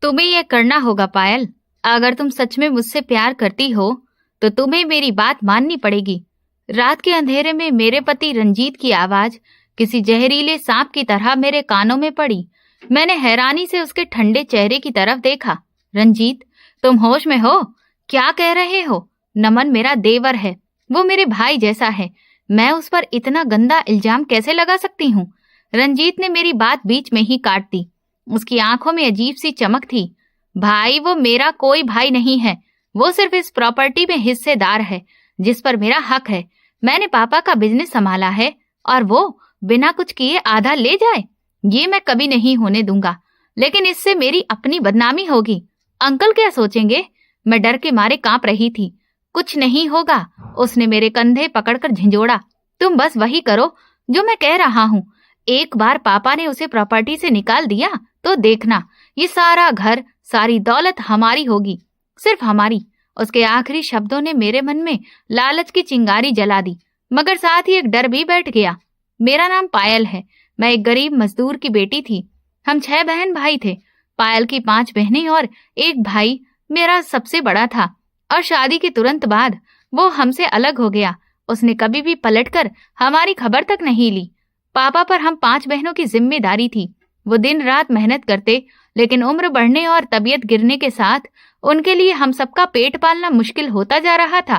तुम्हें यह करना होगा पायल। अगर तुम सच में मुझसे प्यार करती हो तो तुम्हें मेरी बात माननी पड़ेगी। रात के अंधेरे में मेरे पति रंजीत की आवाज किसी जहरीले सांप की तरह मेरे कानों में पड़ी। मैंने हैरानी से उसके ठंडे चेहरे की तरफ देखा। रंजीत, तुम होश में हो? क्या कह रहे हो? नमन मेरा देवर है, वो मेरे भाई जैसा है। मैं उस पर इतना गंदा इल्जाम कैसे लगा सकती हूँ? रंजीत ने मेरी बात बीच में ही काट दी। उसकी आंखों में अजीब सी चमक थी। भाई, वो मेरा कोई भाई नहीं है। वो सिर्फ इस प्रॉपर्टी में हिस्सेदार है जिस पर मेरा हक है। मैंने पापा का बिजनेस संभाला है और वो बिना कुछ किए आधा ले जाए, ये मैं कभी नहीं होने दूंगा। लेकिन इससे मेरी अपनी बदनामी होगी। अंकल क्या सोचेंगे? मैं डर के मारे कांप रही थी। कुछ नहीं होगा, उसने मेरे कंधे पकड़कर झंझोड़ा। तुम बस वही करो जो मैं कह रहा हूँ। एक बार पापा ने उसे प्रॉपर्टी से निकाल दिया तो देखना, ये सारा घर, सारी दौलत हमारी होगी, सिर्फ हमारी। उसके आखिरी शब्दों ने मेरे मन में लालच की चिंगारी जला दी, मगर साथ ही एक डर भी बैठ गया। मेरा नाम पायल है। मैं एक गरीब मजदूर की बेटी थी। हम 6 बहन भाई थे। पायल की 5 बहनें और एक भाई मेरा सबसे बड़ा था, और शादी के तुरंत बाद वो हमसे अलग हो गया। उसने कभी भी पलटकर हमारी खबर तक नहीं ली। पापा पर हम 5 बहनों की जिम्मेदारी थी। वो दिन रात मेहनत करते, लेकिन उम्र बढ़ने और तबीयत गिरने के साथ उनके लिए हम सबका पेट पालना मुश्किल होता जा रहा था।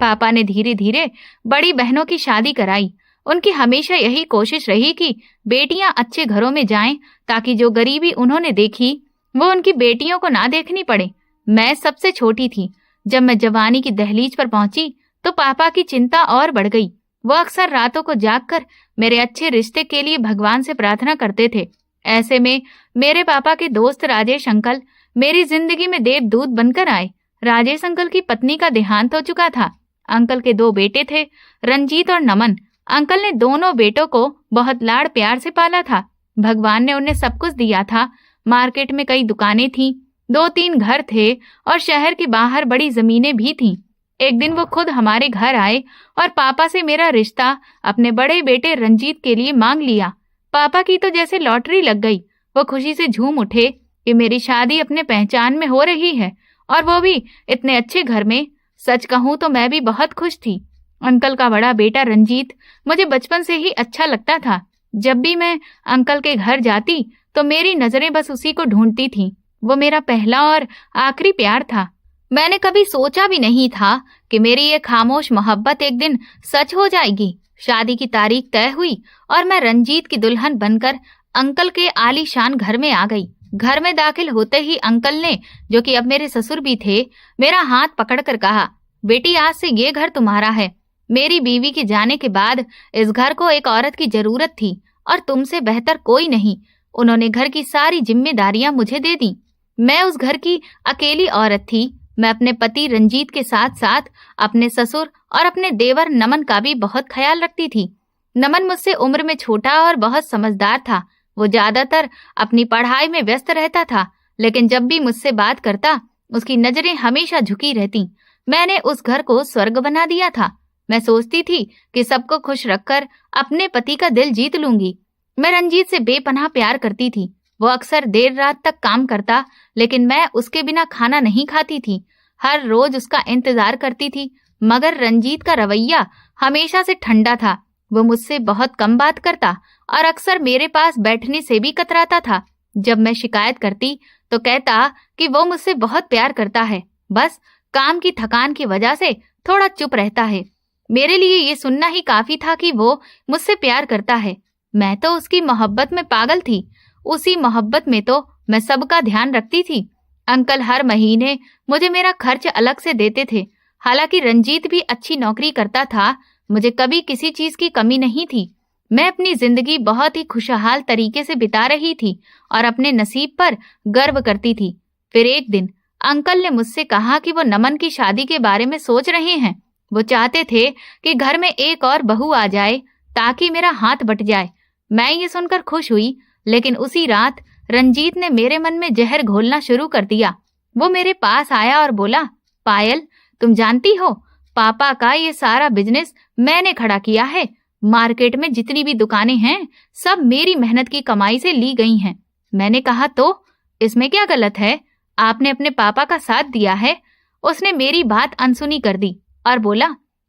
पापा ने धीरे धीरे बड़ी बहनों की शादी कराई। उनकी हमेशा यही कोशिश रही कि बेटियां अच्छे घरों में जाएं, ताकि जो गरीबी उन्होंने देखी वो उनकी बेटियों को ना देखनी पड़े। मैं सबसे छोटी थी। जब मैं जवानी की दहलीज पर पहुंची तो पापा की चिंता और बढ़ गई। वो अक्सर रातों को जागकर मेरे अच्छे रिश्ते के लिए भगवान से प्रार्थना करते थे। ऐसे में मेरे पापा के दोस्त राजेश अंकल मेरी जिंदगी में देवदूत बनकर आए। राजेश अंकल की पत्नी का देहांत हो चुका था। अंकल के 2 बेटे थे, रंजीत और नमन। अंकल ने दोनों बेटों को बहुत लाड़ प्यार से पाला था। भगवान ने उन्हें सब कुछ दिया था। मार्केट में कई दुकानें थीं, 2-3 घर थे और शहर के बाहर बड़ी जमीनें भी थीं। एक दिन वो खुद हमारे घर आए और पापा से मेरा रिश्ता अपने बड़े बेटे रंजीत के लिए मांग लिया। पापा की तो जैसे लॉटरी लग गई। वो खुशी से झूम उठे कि मेरी शादी अपने पहचान में हो रही है, और वो भी इतने अच्छे घर में। सच कहूँ तो मैं भी बहुत खुश थी। अंकल का बड़ा बेटा रंजीत मुझे बचपन से ही अच्छा लगता था। जब भी मैं अंकल के घर जाती तो मेरी नजरें बस उसी को ढूंढती थीं। वो मेरा पहला और आखिरी प्यार था। मैंने कभी सोचा भी नहीं था कि मेरी ये खामोश मोहब्बत एक दिन सच हो जाएगी। शादी की तारीख तय हुई और मैं रंजीत की दुल्हन बनकर अंकल के आलीशान घर में आ गई। घर में दाखिल होते ही अंकल ने, जो कि अब मेरे ससुर भी थे, मेरा हाथ पकड़कर कहा, बेटी, आज से ये घर तुम्हारा है। मेरी बीवी के जाने के बाद इस घर को एक औरत की जरूरत थी, और तुमसे बेहतर कोई नहीं। उन्होंने घर की सारी जिम्मेदारियां मुझे दे दी। मैं उस घर की अकेली औरत थी। मैं अपने पति रंजीत के साथ साथ अपने ससुर और अपने देवर नमन का भी बहुत ख्याल रखती थी। नमन मुझसे उम्र में छोटा और बहुत समझदार था। वो ज्यादातर अपनी पढ़ाई में व्यस्त रहता था, लेकिन जब भी मुझसे बात करता उसकी नजरें हमेशा झुकी रहती। मैंने उस घर को स्वर्ग बना दिया था। मैं सोचती थी कि सबको खुश रखकर अपने पति का दिल जीत लूंगी। मैं रंजीत से बेपनाह प्यार करती थी। वो अक्सर देर रात तक काम करता, लेकिन मैं उसके बिना खाना नहीं खाती थी। हर रोज उसका इंतजार करती थी, मगर रंजीत का रवैया हमेशा से ठंडा था। वो मुझसे बहुत कम बात करता और अक्सर मेरे पास बैठने से भी कतराता था। जब मैं शिकायत करती तो कहता कि वो मुझसे बहुत प्यार करता है, बस काम की थकान की वजह से थोड़ा चुप रहता है। मेरे लिए ये सुनना ही काफी था कि वो मुझसे प्यार करता है। मैं तो उसकी मोहब्बत में पागल थी। उसी मोहब्बत में तो मैं सबका ध्यान रखती थी। अंकल हर महीने मुझे मेरा खर्च अलग से देते थे। हालांकि रंजीत भी अच्छी नौकरी करता था, मुझे कभी किसी चीज की कमी नहीं थी। मैं अपनी जिंदगी बहुत ही खुशहाल तरीके से बिता रही थी और अपने नसीब पर गर्व करती थी। फिर एक दिन अंकल ने मुझसे कहा कि वो नमन की शादी के बारे में सोच रहे हैं। वो चाहते थे कि घर में एक और बहू आ जाए ताकि मेरा हाथ बट जाए। मैं ये सुनकर खुश हुई, लेकिन उसी रात रंजीत ने मेरे मन में जहर घोलना शुरू कर दिया। वो मेरे पास आया और बोला, पायल, तुम जानती हो, पापा का ये सारा बिजनेस मैंने खड़ा किया है। मार्केट में जितनी भी दुकानें हैं सब मेरी मेहनत की कमाई से ली गई हैं। मैंने कहा, तो इसमें क्या गलत है? आपने अपने पापा का साथ दिया है। उसने मेरी बात अनसुनी कर दी और बोला,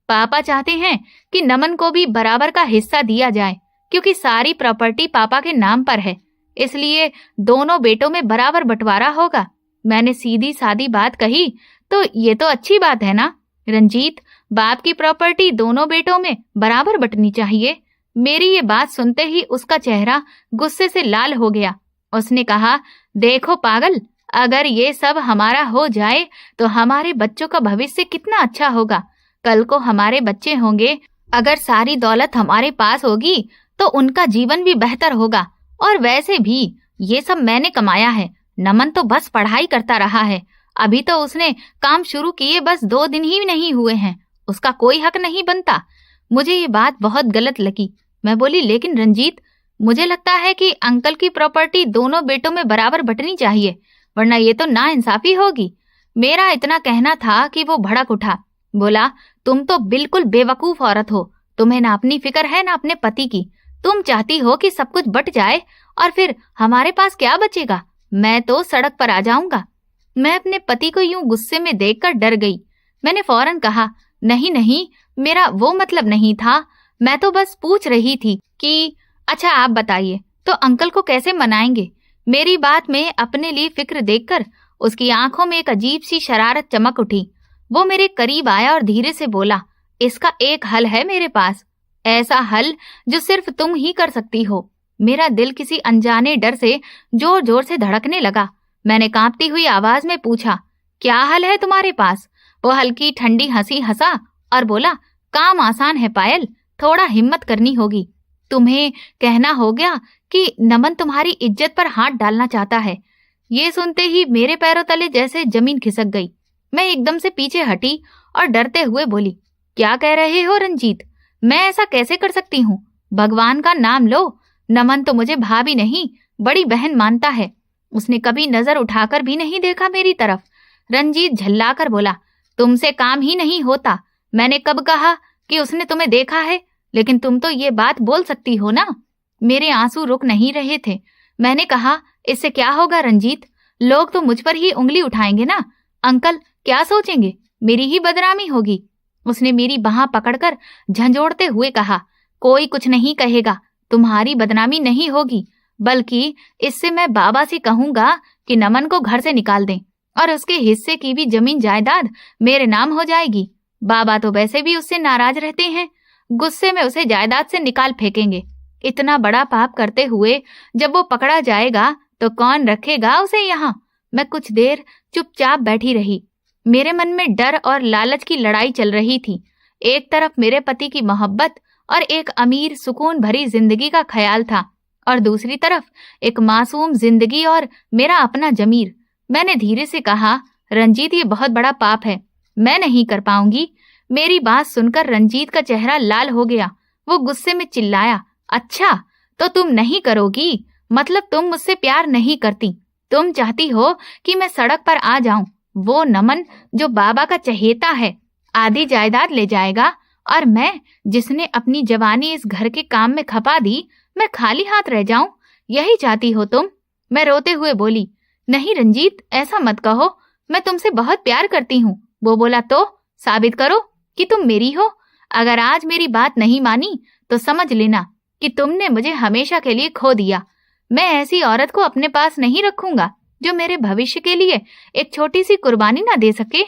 पापा चाहते हैं कि नमन को भी बराबर का हिस्सा दिया जाए, क्योंकि सारी प्रॉपर्टी पापा के नाम पर है, इसलिए दोनों बेटों में बराबर बंटवारा होगा। मैंने सीधी सादी बात कही तो ये तो अच्छी बात है ना रंजीत, बाप की प्रॉपर्टी दोनों बेटों में बराबर बंटनी चाहिए। मेरी ये बात सुनते ही उसका चेहरा गुस्से से लाल हो गया। उसने कहा, देखो पागल, अगर ये सब हमारा हो जाए तो हमारे बच्चों का भविष्य कितना अच्छा होगा। कल को हमारे बच्चे होंगे, अगर सारी दौलत हमारे पास होगी तो उनका जीवन भी बेहतर होगा। और वैसे भी ये सब मैंने कमाया है, नमन तो बस पढ़ाई करता रहा है। अभी तो उसने काम शुरू किए बस 2 दिन ही नहीं हुए हैं, उसका कोई हक नहीं बनता। मुझे ये बात बहुत गलत लगी। मैं बोली, लेकिन रंजीत, मुझे लगता है कि अंकल की प्रॉपर्टी दोनों बेटों में बराबर बंटनी चाहिए, वरना ये तो नाइंसाफी होगी। मेरा इतना कहना था कि वो भड़क उठा। बोला, तुम तो बिल्कुल बेवकूफ औरत हो, तुम्हें ना अपनी फिक्र है ना अपने पति की। तुम चाहती हो कि सब कुछ बट जाए और फिर हमारे पास क्या बचेगा? मैं तो सड़क पर आ जाऊंगा। मैं अपने पति को यूं गुस्से में देखकर डर गई। मैंने फौरन कहा, नहीं नहीं, मेरा वो मतलब नहीं था, मैं तो बस पूछ रही थी कि अच्छा आप बताइए तो अंकल को कैसे मनाएंगे? मेरी बात में अपने लिए फिक्र देखकर उसकी आंखों में एक अजीब सी शरारत चमक उठी। वो मेरे करीब आया और धीरे से बोला, इसका एक हल है मेरे पास, ऐसा हल जो सिर्फ तुम ही कर सकती हो। मेरा दिल किसी अनजाने डर से जोर जोर से धड़कने लगा। मैंने कांपती हुई आवाज में पूछा, क्या हल है तुम्हारे पास? वो हल्की ठंडी हंसी हंसा और बोला, काम आसान है पायल, थोड़ा हिम्मत करनी होगी। तुम्हें कहना होगा कि नमन तुम्हारी इज्जत पर हाथ डालना चाहता है। ये सुनते ही मेरे पैरों तले जैसे जमीन खिसक गई। मैं एकदम से पीछे हटी और डरते हुए बोली, क्या कह रहे हो रंजीत? मैं ऐसा कैसे कर सकती हूँ? भगवान का नाम लो, नमन तो मुझे भाभी नहीं बड़ी बहन मानता है। उसने कभी नजर उठाकर भी नहीं देखा मेरी तरफ। रंजीत झल्लाकर बोला, तुमसे काम ही नहीं होता। मैंने कब कहा कि उसने तुम्हें देखा है? लेकिन तुम तो ये बात बोल सकती हो ना। मेरे आंसू रुक नहीं रहे थे। मैंने कहा, इससे क्या होगा रंजीत? लोग तो मुझ पर ही उंगली उठाएंगे ना। अंकल क्या सोचेंगे? मेरी ही बदनामी होगी। उसने मेरी बांह पकड़कर झंझोड़ते हुए कहा, कोई कुछ नहीं कहेगा, तुम्हारी बदनामी नहीं होगी, बल्कि इससे मैं बाबा से कहूंगा कि नमन को घर से निकाल दें और उसके हिस्से की भी जमीन जायदाद मेरे नाम हो जाएगी। बाबा तो वैसे भी उससे नाराज रहते हैं, गुस्से में उसे जायदाद से निकाल फेंकेंगे। इतना बड़ा पाप करते हुए जब वो पकड़ा जाएगा तो कौन रखेगा उसे यहाँ? मैं कुछ देर चुपचाप बैठी रही। मेरे मन में डर और लालच की लड़ाई चल रही थी। एक तरफ मेरे पति की मोहब्बत और एक अमीर सुकून भरी जिंदगी का ख्याल था, और दूसरी तरफ एक मासूम जिंदगी और मेरा अपना जमीर। मैंने धीरे से कहा, रंजीत, ये बहुत बड़ा पाप है, मैं नहीं कर पाऊंगी। मेरी बात सुनकर रंजीत का चेहरा लाल हो गया। वो गुस्से में चिल्लाया, अच्छा तो तुम नहीं करोगी? मतलब तुम मुझसे प्यार नहीं करती? तुम चाहती हो कि मैं सड़क पर आ जाऊं? वो नमन जो बाबा का चहेता है आधी जायदाद ले जाएगा, और मैं जिसने अपनी जवानी इस घर के काम में खपा दी, मैं खाली हाथ रह जाऊं? यही चाहती हो तुम? मैं रोते हुए बोली, नहीं रंजीत, ऐसा मत कहो, मैं तुमसे बहुत प्यार करती हूँ। वो बोला, तो साबित करो कि तुम मेरी हो। अगर आज मेरी बात नहीं मानी तो समझ लेना कि तुमने मुझे हमेशा के लिए खो दिया। मैं ऐसी औरत को अपने पास नहीं रखूंगा जो मेरे भविष्य के लिए एक छोटी सी कुर्बानी ना दे सके।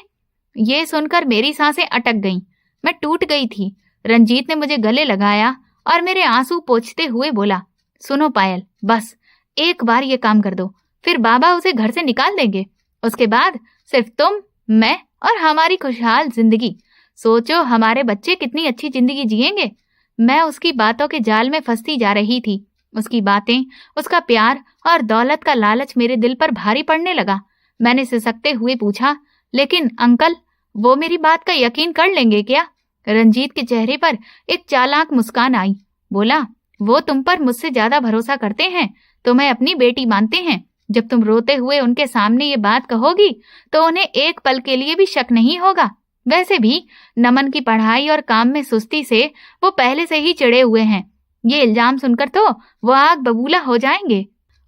ये सुनकर मेरी सांसें अटक गईं। मैं टूट गई थी। रंजीत ने मुझे गले लगाया और मेरे आंसू पोंछते हुए बोला, सुनो पायल, बस एक बार ये काम कर दो, फिर बाबा उसे घर से निकाल देंगे। उसके बाद सिर्फ तुम, मैं और हमारी खुशहाल जिंदगी। सोचो हमारे बच्चे कितनी अच्छी जिंदगी जिएंगे। मैं उसकी बातों के जाल में फंसती जा रही थी। उसकी बातें, उसका प्यार और दौलत का लालच मेरे दिल पर भारी पड़ने लगा। मैंने सिसकते हुए पूछा, लेकिन अंकल, वो मेरी बात का यकीन कर लेंगे क्या? रंजीत के चेहरे पर एक चालाक मुस्कान आई। बोला, वो तुम पर मुझसे ज्यादा भरोसा करते हैं, तुम्हें अपनी बेटी मानते हैं। जब तुम रोते हुए उनके सामने ये बात कहोगी तो उन्हें एक पल के लिए भी शक नहीं होगा। वैसे भी नमन की पढ़ाई और काम में सुस्ती से वो पहले से ही चिढ़े हुए हैं। ये इल्जाम सुनकर तो वो आग बबूला हो जाएंगे।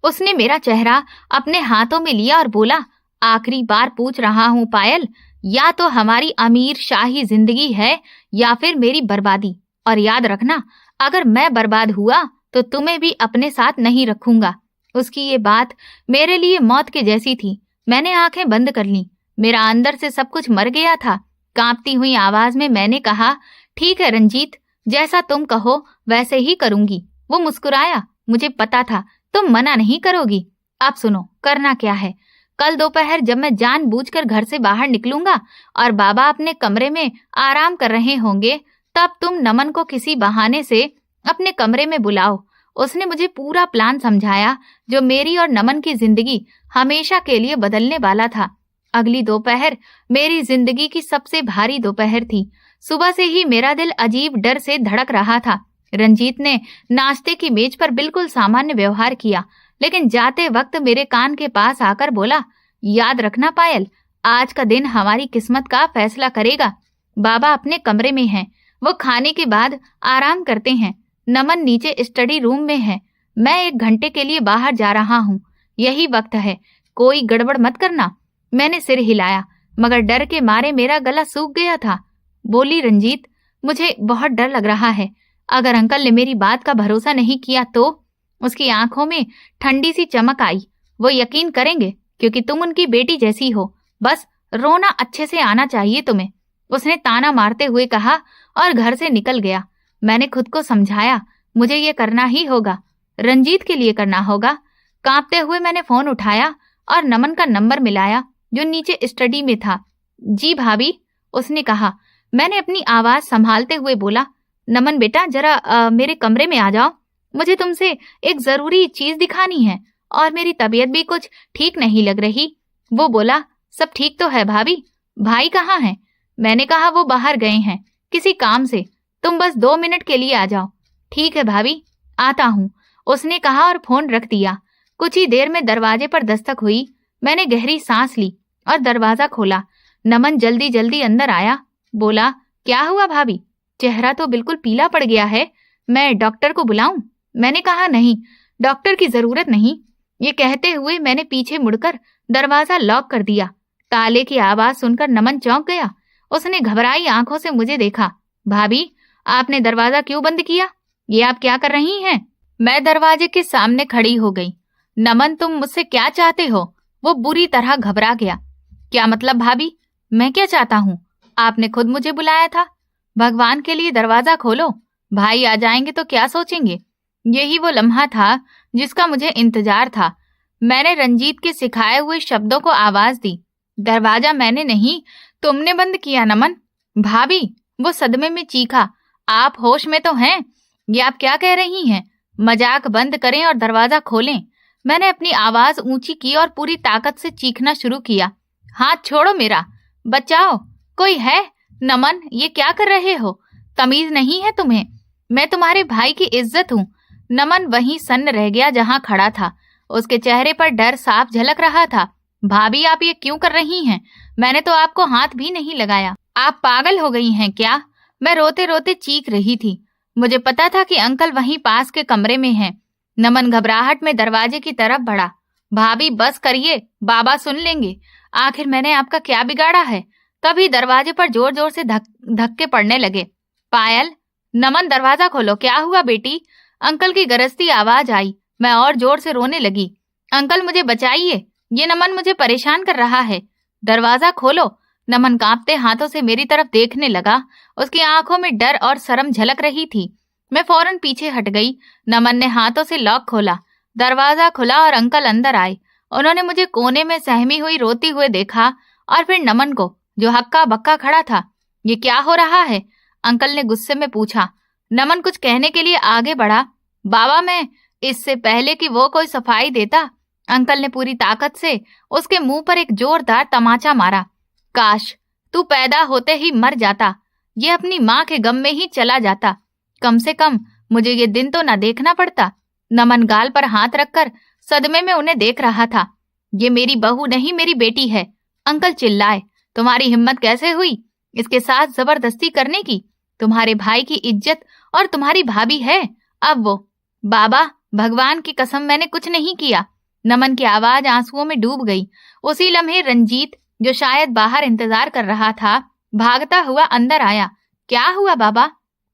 उसने मेरा चेहरा अपने हाथों में लिया और बोला, आखिरी बार पूछ रहा हूँ पायल, या तो हमारी अमीर शाही जिंदगी है या फिर मेरी बर्बादी। और याद रखना, अगर मैं बर्बाद हुआ तो तुम्हें भी अपने साथ नहीं रखूंगा। उसकी ये बात मेरे लिए मौत के जैसी थी। मैंने आंखें बंद कर लीं। मेरा अंदर से सब कुछ मर गया था। कांपती हुई आवाज में मैंने कहा, ठीक है रंजीत, जैसा तुम कहो वैसे ही करूंगी। वो मुस्कुराया। मुझे पता था तुम मना नहीं करोगी। अब सुनो, करना क्या है। कल दोपहर जब मैं जानबूझकर घर से बाहर निकलूंगा और बाबा अपने कमरे में आराम कर रहे होंगे, तब तुम नमन को किसी बहाने से अपने कमरे में बुलाओ। उसने मुझे पूरा प्लान समझाया जो मेरी और नमन की जिंदगी हमेशा के लिए बदलने वाला था। अगली दोपहर मेरी जिंदगी की सबसे भारी दोपहर थी। सुबह से ही मेरा दिल अजीब डर से धड़क रहा था। रंजीत ने नाश्ते की मेज पर बिल्कुल सामान्य व्यवहार किया, लेकिन जाते वक्त मेरे कान के पास आकर बोला, याद रखना पायल, आज का दिन हमारी किस्मत का फैसला करेगा। बाबा अपने कमरे में हैं, वो खाने के बाद आराम करते हैं। नमन नीचे स्टडी रूम में है। मैं 1 घंटे के लिए बाहर जा रहा हूँ। यही वक्त है, कोई गड़बड़ मत करना। मैंने सिर हिलाया, मगर डर के मारे मेरा गला सूख गया था। बोली, रंजीत, मुझे बहुत डर लग रहा है। अगर अंकल ने मेरी बात का भरोसा नहीं किया तो? उसकी आंखों में ठंडी सी चमक आई। वो यकीन करेंगे क्योंकि तुम उनकी बेटी जैसी हो। बस रोना अच्छे से आना चाहिए तुम्हें, उसने ताना मारते हुए कहा और घर से निकल गया। मैंने खुद को समझाया, मुझे ये करना ही होगा, रंजीत के लिए करना होगा। कांपते हुए मैंने फोन उठाया और नमन का नंबर मिलाया जो नीचे स्टडी में था। जी भाभी, उसने कहा। मैंने अपनी आवाज संभालते हुए बोला, नमन बेटा, जरा मेरे कमरे में आ जाओ। मुझे तुमसे एक जरूरी चीज दिखानी है और मेरी तबीयत भी कुछ ठीक नहीं लग रही। वो बोला, सब ठीक तो है भाभी, भाई कहाँ हैं? मैंने कहा, वो बाहर गए हैं किसी काम से, तुम बस 2 मिनट के लिए आ जाओ। ठीक है भाभी, आता हूँ, उसने कहा और फोन रख दिया। कुछ ही देर में दरवाजे पर दस्तक हुई। मैंने गहरी सांस ली और दरवाजा खोला। नमन जल्दी जल्दी अंदर आया। बोला, क्या हुआ भाभी? चेहरा तो बिल्कुल पीला पड़ गया है, मैं डॉक्टर को बुलाऊं? मैंने कहा, नहीं, डॉक्टर की जरूरत नहीं। ये कहते हुए मैंने पीछे मुड़कर दरवाजा लॉक कर दिया। ताले की आवाज सुनकर नमन चौंक गया। उसने घबराई आंखों से मुझे देखा। भाभी, आपने दरवाजा क्यों बंद किया? ये आप क्या कर रही हैं? मैं दरवाजे के सामने खड़ी हो गई। नमन, तुम मुझसे क्या चाहते हो? वो बुरी तरह घबरा गया। क्या मतलब भाभी? मैं क्या चाहता हूँ? आपने खुद मुझे बुलाया था। भगवान के लिए दरवाजा खोलो, भाई आ जाएंगे तो क्या सोचेंगे। यही वो लम्हा था जिसका मुझे इंतजार था। मैंने रंजीत के सिखाए हुए शब्दों को आवाज दी। दरवाजा मैंने नहीं, तुमने बंद किया नमन। भाभी, वो सदमे में चीखा, आप होश में तो हैं? ये आप क्या कह रही हैं? मजाक बंद करें और दरवाजा खोलें। मैंने अपनी आवाज ऊंची की और पूरी ताकत से चीखना शुरू किया। हाथ छोड़ो मेरा, बचाओ, कोई है? नमन, ये क्या कर रहे हो? तमीज नहीं है तुम्हें? मैं तुम्हारे भाई की इज्जत हूँ। नमन वहीं सन्न रह गया जहाँ खड़ा था। उसके चेहरे पर डर साफ झलक रहा था। भाभी, आप ये क्यों कर रही हैं? मैंने तो आपको हाथ भी नहीं लगाया। आप पागल हो गई हैं क्या? मैं रोते रोते चीख रही थी। मुझे पता था कि अंकल वहीं पास के कमरे में हैं। नमन घबराहट में दरवाजे की तरफ बढ़ा। भाभी, बस करिए, बाबा सुन लेंगे। आखिर मैंने आपका क्या बिगाड़ा है? तभी दरवाजे पर जोर जोर से धक्के पड़ने लगे। पायल, नमन, दरवाजा खोलो, क्या हुआ बेटी? अंकल की गरजती आवाज आई। मैं और जोर से रोने लगी। अंकल, मुझे बचाइए, ये नमन मुझे परेशान कर रहा है, दरवाजा खोलो। नमन कांपते हाथों से मेरी तरफ देखने लगा। उसकी आंखों में डर और शर्म झलक रही थी। मैं फौरन पीछे हट गई। नमन ने हाथों से लॉक खोला। दरवाजा खुला और अंकल अंदर आए। उन्होंने मुझे कोने में सहमी हुई रोती हुए देखा और फिर नमन को, जो हक्का बक्का खड़ा था। ये क्या हो रहा है? अंकल ने गुस्से में पूछा। नमन कुछ कहने के लिए आगे बढ़ा। बाबा, मैं इससे पहले कि वो कोई सफाई देता, अंकल ने पूरी ताकत से उसके मुंह पर एक जोरदार तमाचा मारा। काश तू पैदा होते ही मर जाता, ये अपनी माँ के गम में ही चला जाता। कम से कम मुझे ये दिन तो न देखना पड़ता। नमन गाल पर हाथ रखकर सदमे में उन्हें देख रहा था। ये मेरी बहू नहीं, मेरी बेटी है। अंकल चिल्लाए। तुम्हारी हिम्मत कैसे हुई इसके साथ जबरदस्ती करने की? तुम्हारे भाई की इज्जत और तुम्हारी भाभी है अब वो। बाबा, भगवान की कसम, मैंने कुछ नहीं किया। नमन की आवाज आंसुओं में डूब गई। उसी लम्हे रंजीत, जो शायद बाहर इंतजार कर रहा था, भागता हुआ अंदर आया। क्या हुआ बाबा?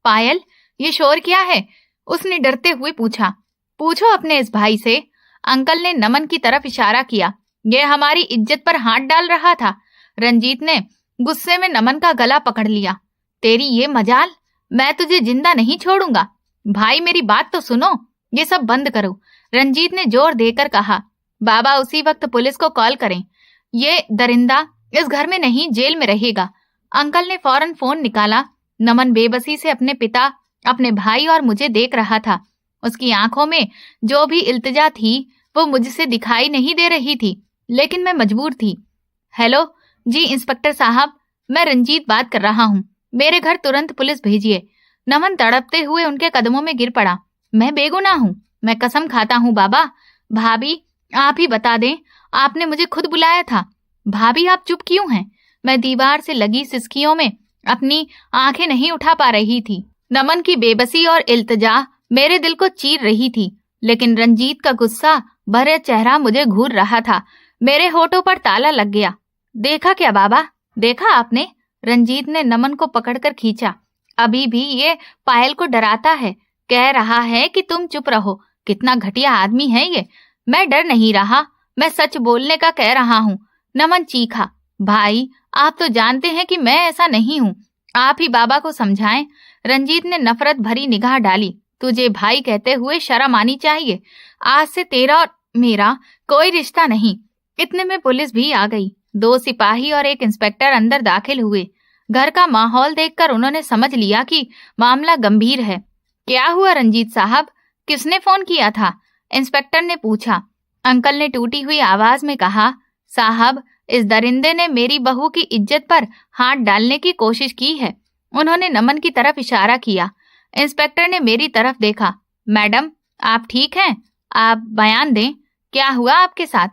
पायल, ये शोर क्या है? उसने डरते हुए पूछा। पूछो अपने इस भाई से। अंकल ने नमन की तरफ इशारा किया। यह हमारी इज्जत पर हाथ डाल रहा था। रंजीत ने गुस्से में नमन का गला पकड़ लिया। तेरी ये मजाल, मैं तुझे जिंदा नहीं छोड़ूंगा। भाई मेरी बात तो सुनो, ये सब बंद करो, रंजीत ने जोर देकर कहा। बाबा उसी वक्त पुलिस को कॉल करें। ये दरिंदा इस घर में नहीं, जेल में रहेगा। अंकल ने फौरन फोन निकाला। नमन बेबसी से अपने पिता, अपने भाई और मुझे देख रहा था। उसकी आंखों में जो भी इल्तिजा थी वो मुझसे दिखाई नहीं दे रही थी, लेकिन मैं मजबूर थी। हेलो जी इंस्पेक्टर साहब, मैं रंजीत बात कर रहा हूँ। मेरे घर तुरंत पुलिस भेजिए। नमन तड़पते हुए उनके कदमों में गिर पड़ा। मैं बेगुनाह हूँ, मैं कसम खाता हूँ बाबा। भाभी आप ही बता दें, आपने मुझे खुद बुलाया था। भाभी आप चुप क्यों हैं? मैं दीवार से लगी सिसकियों में अपनी आंखें नहीं उठा पा रही थी। नमन की बेबसी और इल्तिजा मेरे दिल को चीर रही थी, लेकिन रंजीत का गुस्सा भरे चेहरा मुझे घूर रहा था। मेरे होठों पर ताला लग गया। देखा क्या बाबा, देखा आपने? रंजीत ने नमन को पकड़कर खींचा। अभी भी ये पायल को डराता है, कह रहा है कि तुम चुप रहो। कितना घटिया आदमी है ये। मैं डर नहीं रहा, मैं सच बोलने का कह रहा हूँ। नमन चीखा। भाई आप तो जानते हैं कि मैं ऐसा नहीं हूँ, आप ही बाबा को समझाएं। रंजीत ने नफरत भरी निगाह डाली। तुझे भाई कहते हुए शर्म आनी चाहिए। आज से तेरा और मेरा कोई रिश्ता नहीं। इतने में पुलिस भी आ गई। 2 सिपाही और 1 इंस्पेक्टर अंदर दाखिल हुए। घर का माहौल देखकर उन्होंने समझ लिया कि मामला गंभीर है। क्या हुआ रंजीत साहब, किसने फोन किया था? इंस्पेक्टर ने पूछा। अंकल ने टूटी हुई आवाज में कहा, साहब इस दरिंदे ने मेरी बहू की इज्जत पर हाथ डालने की कोशिश की है। उन्होंने नमन की तरफ इशारा किया। इंस्पेक्टर ने मेरी तरफ देखा। मैडम आप ठीक हैं? आप बयान दें, क्या हुआ आपके साथ?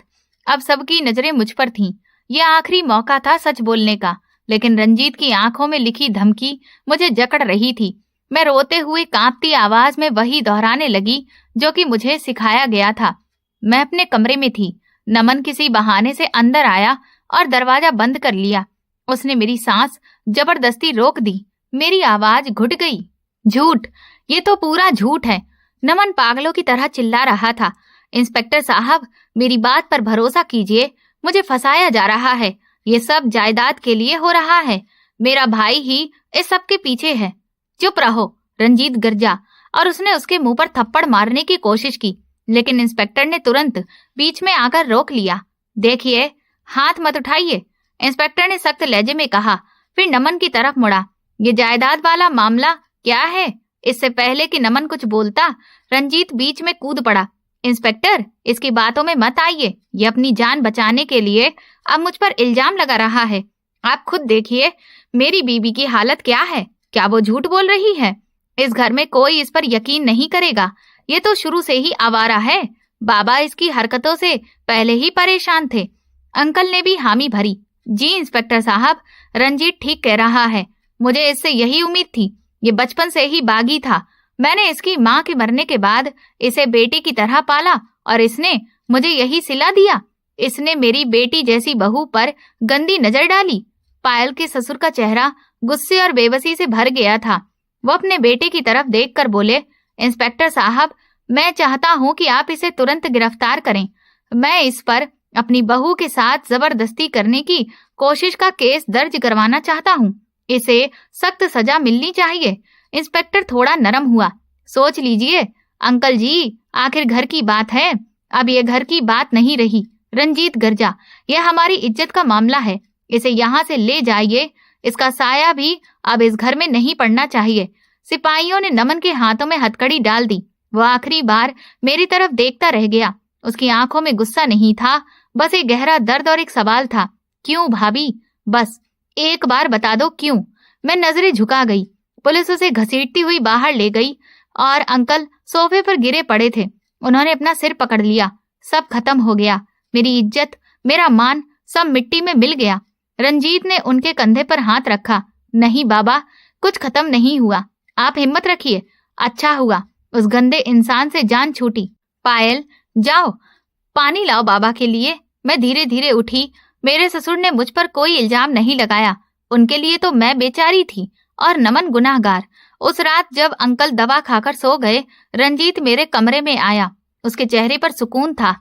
अब सबकी नजरें मुझ पर थीं। यह आखिरी मौका था सच बोलने का, लेकिन रंजीत की आंखों में लिखी धमकी मुझे जकड़ रही थी। मैं रोते हुए कांपती आवाज में वही दोहराने लगी जो कि मुझे सिखाया गया था। मैं अपने कमरे में थी। नमन किसी बहाने से अंदर आया और दरवाजा बंद कर लिया। उसने मेरी सांस जबरदस्ती रोक दी। मेरी आवाज घुट गई। झूठ, ये तो पूरा झूठ है। नमन पागलों की तरह चिल्ला रहा था। इंस्पेक्टर साहब मेरी बात पर भरोसा कीजिए, मुझे फंसाया जा रहा है। ये सब जायदाद के लिए हो रहा है। मेरा भाई ही इस सब के पीछे है। चुप रहो, रंजीत गरजा और उसने उसके मुंह पर थप्पड़ मारने की कोशिश की, लेकिन इंस्पेक्टर ने तुरंत बीच में आकर रोक लिया। देखिए, हाथ मत उठाइए, इंस्पेक्टर ने सख्त लहजे में कहा। फिर नमन की तरफ मुड़ा। ये जायदाद वाला मामला क्या है? इससे पहले कि नमन कुछ बोलता, रंजीत बीच में कूद पड़ा। इंस्पेक्टर इसकी बातों में मत आइए। ये अपनी जान बचाने के लिए अब मुझ पर इल्जाम लगा रहा है। आप खुद देखिए मेरी बीबी की हालत क्या है। क्या वो झूठ बोल रही है? इस घर में कोई इस पर यकीन नहीं करेगा। ये तो शुरू से ही आवारा है। बाबा इसकी हरकतों से पहले ही परेशान थे। अंकल ने भी हामी भरी। जी इंस्पेक्टर साहब, रंजीत ठीक कह रहा है। मुझे इससे यही उम्मीद थी। ये बचपन से ही बागी था। मैंने इसकी माँ के मरने के बाद इसे बेटी की तरह पाला और इसने मुझे यही सिला दिया। इसने मेरी बेटी जैसी बहू पर गंदी नजर डाली। पायल के ससुर का चेहरा गुस्से और बेबसी से भर गया था। वो अपने बेटे की तरफ देखकर बोले, इंस्पेक्टर साहब मैं चाहता हूँ कि आप इसे तुरंत गिरफ्तार करें। मैं इस पर अपनी बहू के साथ जबरदस्ती करने की कोशिश का केस दर्ज करवाना चाहता हूँ। इसे सख्त सजा मिलनी चाहिए। इंस्पेक्टर थोड़ा नरम हुआ। सोच लीजिए अंकल जी, आखिर घर की बात है, अब ये घर की बात नहीं रही। रंजीत गरजा, यह हमारी इज्जत का मामला है। इसे यहाँ से ले जाइए। इसका साया भी अब इस घर में नहीं पड़ना चाहिए। सिपाहियों ने नमन के हाथों में हथकड़ी डाल दी। वो आखिरी बार मेरी तरफ देखता रह गया। उसकी आंखों में गुस्सा नहीं था, बस एक गहरा दर्द और एक सवाल था। क्यों भाभी? बस एक बार बता दो क्यों? मैं नजरें झुका गई। पुलिस उसे घसीटती हुई बाहर ले गई और अंकल सोफे पर गिरे पड़े थे। उन्होंने अपना सिर पकड़ लिया। सब खत्म हो गया। मेरी इज्जत, मेरा मान सब मिट्टी में मिल गया। रंजीत ने उनके कंधे पर हाथ रखा। नहीं बाबा, कुछ खत्म नहीं हुआ। आप हिम्मत रखिए। अच्छा हुआ उस गंदे इंसान से जान छूटी। पायल जाओ, पानी लाओ बाबा के लिए। मैं धीरे धीरे उठी। मेरे ससुर ने मुझ पर कोई इल्जाम नहीं लगाया। उनके लिए तो मैं बेचारी थी और नमन गुनाहगार। उस रात जब अंकल दवा खाकर सो गए, रंजीत मेरे कमरे में आया। उसके चेहरे पर सुकून था।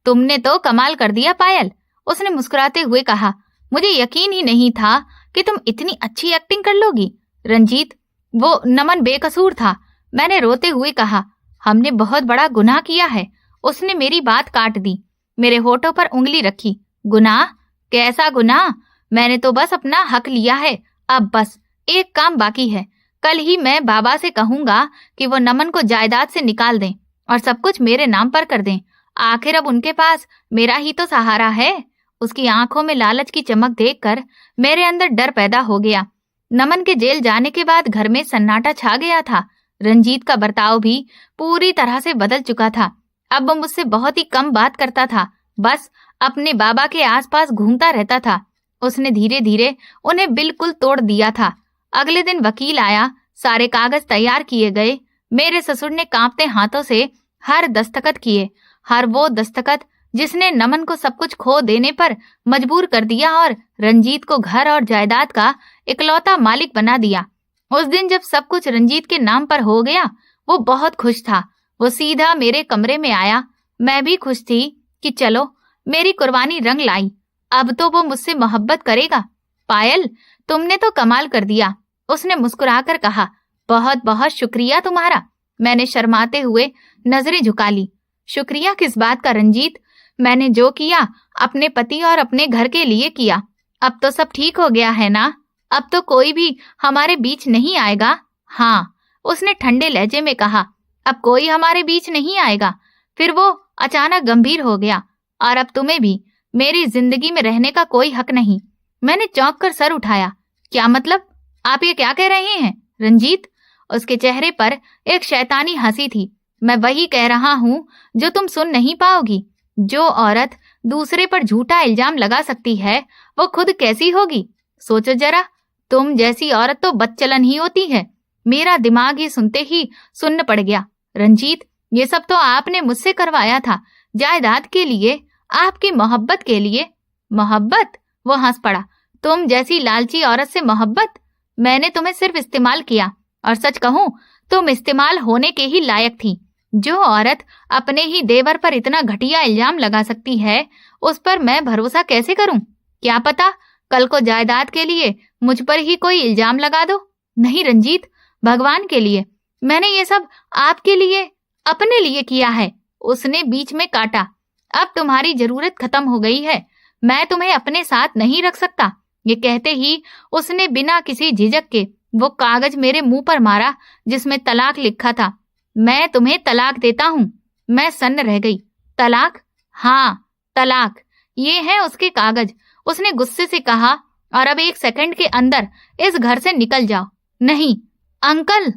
तुमने तो कमाल कर दिया पायल, उसने मुस्कुराते हुए कहा। मुझे यकीन ही नहीं था कि तुम इतनी अच्छी एक्टिंग कर लोगी। रंजीत, वो नमन बेकसूर था, मैंने रोते हुए कहा। हमने बहुत बड़ा गुनाह किया है। उसने मेरी बात काट दी, मेरे होठों पर उंगली रखी। गुनाह? कैसा गुनाह? मैंने तो बस अपना हक लिया है। अब बस एक काम बाकी है। कल ही मैं बाबा से कहूंगा कि वो नमन को जायदाद से निकाल दें और सब कुछ मेरे नाम पर कर दें। आखिर अब उनके पास मेरा ही तो सहारा है। उसकी आंखों में लालच की चमक देखकर मेरे अंदर डर पैदा हो गया। नमन के जेल जाने के बाद घर में सन्नाटा छा गया था। रंजीत का बर्ताव भी पूरी तरह से बदल चुका था। अब वो मुझसे बहुत ही कम बात करता था, बस अपने बाबा के आसपास घूमता रहता था। उसने धीरे धीरे उन्हें बिल्कुल तोड़ दिया था। अगले दिन वकील आया, सारे कागज तैयार किए गए। मेरे ससुर ने कांपते हाथों से हर दस्तखत किए, हर वो दस्तखत जिसने नमन को सब कुछ खो देने पर मजबूर कर दिया और रंजीत को घर और जायदाद का इकलौता मालिक बना दिया। उस दिन जब सब कुछ रंजीत के नाम पर हो गया, वो बहुत खुश था। वो सीधा मेरे कमरे में आया। मैं भी खुश थी कि चलो मेरी कुर्बानी रंग लाई, अब तो वो मुझसे मोहब्बत करेगा। पायल, तुमने तो कमाल कर दिया, उसने मुस्कुराकर कहा। बहुत बहुत शुक्रिया तुम्हारा। मैंने शर्माते हुए नजरें झुका ली। शुक्रिया किस बात का रंजीत? मैंने जो किया अपने पति और अपने घर के लिए किया। अब तो सब ठीक हो गया है ना? अब तो कोई भी हमारे बीच नहीं आएगा। हाँ, उसने ठंडे लहजे में कहा। अब कोई हमारे बीच नहीं आएगा। फिर वो अचानक गंभीर हो गया। और अब तुम्हें भी मेरी जिंदगी में रहने का कोई हक नहीं। मैंने चौंक कर सर उठाया। क्या मतलब? आप ये क्या कह रहे हैं रंजीत? उसके चेहरे पर एक शैतानी हंसी थी। मैं वही कह रहा हूँ जो तुम सुन नहीं पाओगी। जो औरत दूसरे पर झूठा इल्जाम लगा सकती है, वो खुद कैसी होगी? सोचो जरा, तुम जैसी औरत तो बदचलन ही होती है। मेरा दिमाग ये सुनते ही सुन्न पड़ गया। रंजीत, ये सब तो आपने मुझसे करवाया था, जायदाद के लिए, आपकी मोहब्बत के लिए। मोहब्बत? वो हंस पड़ा। तुम जैसी लालची औरत से मोहब्बत? मैंने तुम्हें सिर्फ इस्तेमाल किया, और सच कहूं तुम इस्तेमाल होने के ही लायक थी। जो औरत अपने ही देवर पर इतना घटिया इल्जाम लगा सकती है, उस पर मैं भरोसा कैसे करूं? क्या पता कल को जायदाद के लिए मुझ पर ही कोई इल्जाम लगा दो। नहीं रंजीत, भगवान के लिए, मैंने ये सब आपके लिए, अपने लिए किया है। उसने बीच में काटा। अब तुम्हारी जरूरत खत्म हो गई है। मैं तुम्हें अपने साथ नहीं रख सकता। ये कहते ही उसने बिना किसी झिझक के वो कागज मेरे मुंह पर मारा जिसमें तलाक लिखा था। मैं तुम्हें तलाक देता हूँ। मैं सन्न रह गई। तलाक? हाँ, तलाक। ये है उसके कागज, उसने गुस्से से कहा। और अब 1 सेकंड के अंदर इस घर से निकल जाओ। नहीं। अंकल,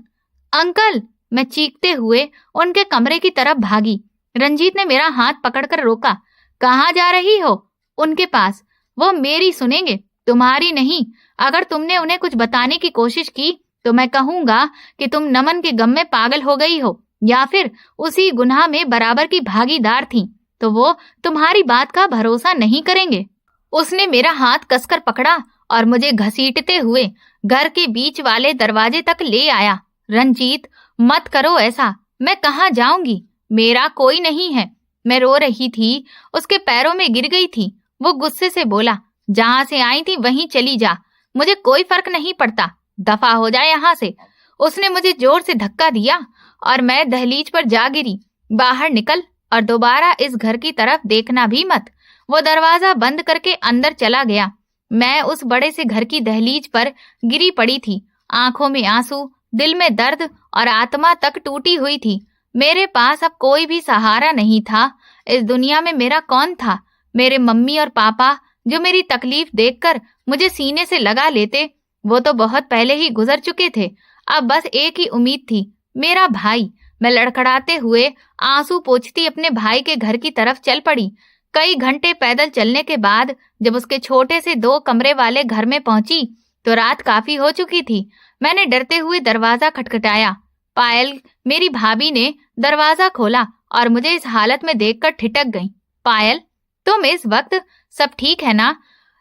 अंकल, मैं चीखते हुए उनके कमरे की तरफ भागी। रंजीत ने मेरा हाथ पकड़कर रोका। कहाँ जा रही हो? उनके पास। वो मेरी सुनेंगे, तुम्हारी नहीं। अगर तुमने उन्हें कुछ बताने की कोशिश की तो मैं कहूंगा कि तुम नमन के गम में पागल हो गई हो या फिर उसी गुनाह में बराबर की भागीदार थी, तो वो तुम्हारी बात का भरोसा नहीं करेंगे। उसने मेरा हाथ कसकर पकड़ा और मुझे घसीटते हुए घर के बीच वाले दरवाजे तक ले आया। रंजीत, मत करो ऐसा। मैं कहाँ जाऊंगी? मेरा कोई नहीं है। मैं रो रही थी, उसके पैरों में गिर गई थी। वो गुस्से से बोला, जहां से आई थी वहीं चली जा, मुझे कोई फर्क नहीं पड़ता, दफा हो जाए यहाँ से। उसने मुझे जोर से धक्का दिया और मैं दहलीज पर जा गिरी। बाहर निकल और दोबारा इस घर की तरफ देखना भी मत। वो दरवाजा बंद करके अंदर चला गया। मैं उस बड़े से घर की दहलीज पर गिरी पड़ी थी, आंखों में आंसू, दिल में दर्द और आत्मा तक टूटी हुई थी। मेरे पास अब कोई भी सहारा नहीं था। इस दुनिया में मेरा कौन था? मेरे मम्मी और पापा जो मेरी तकलीफ देखकर मुझे सीने से लगा लेते, वो तो बहुत पहले ही गुजर चुके थे। अब बस एक ही उम्मीद थी, मेरा भाई। मैं लड़खड़ाते हुए आंसू पोंछती अपने भाई के घर की तरफ चल पड़ी। कई घंटे पैदल चलने के बाद जब उसके छोटे से 2 कमरे वाले घर में पहुंची तो रात काफी हो चुकी थी। मैंने डरते हुए दरवाजा खटखटाया। पायल, मेरी भाभी, ने दरवाजा खोला और मुझे इस हालत में देखकर ठिठक गई। पायल, तुम इस वक्त सब ठीक है ना?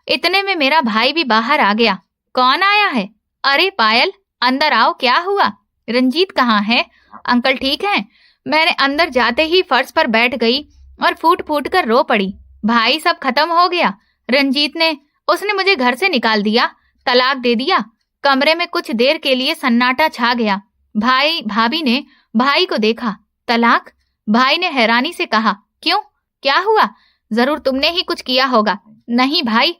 इतने में मेरा भाई भी बाहर आ गया। कौन आया है? अरे पायल, अंदर आओ, क्या हुआ? रंजीत कहाँ है? अंकल ठीक है? मैंने अंदर जाते ही फर्श पर बैठ गई और फूट फूट कर रो पड़ी। भाई, सब खत्म हो गया। रंजीत ने उसने मुझे घर से निकाल दिया, तलाक दे दिया। कमरे में कुछ देर के लिए सन्नाटा छा गया। भाई भाभी ने भाई को देखा। तलाक? भाई ने हैरानी से कहा। क्यों, क्या हुआ? जरूर तुमने ही कुछ किया होगा। नहीं भाई,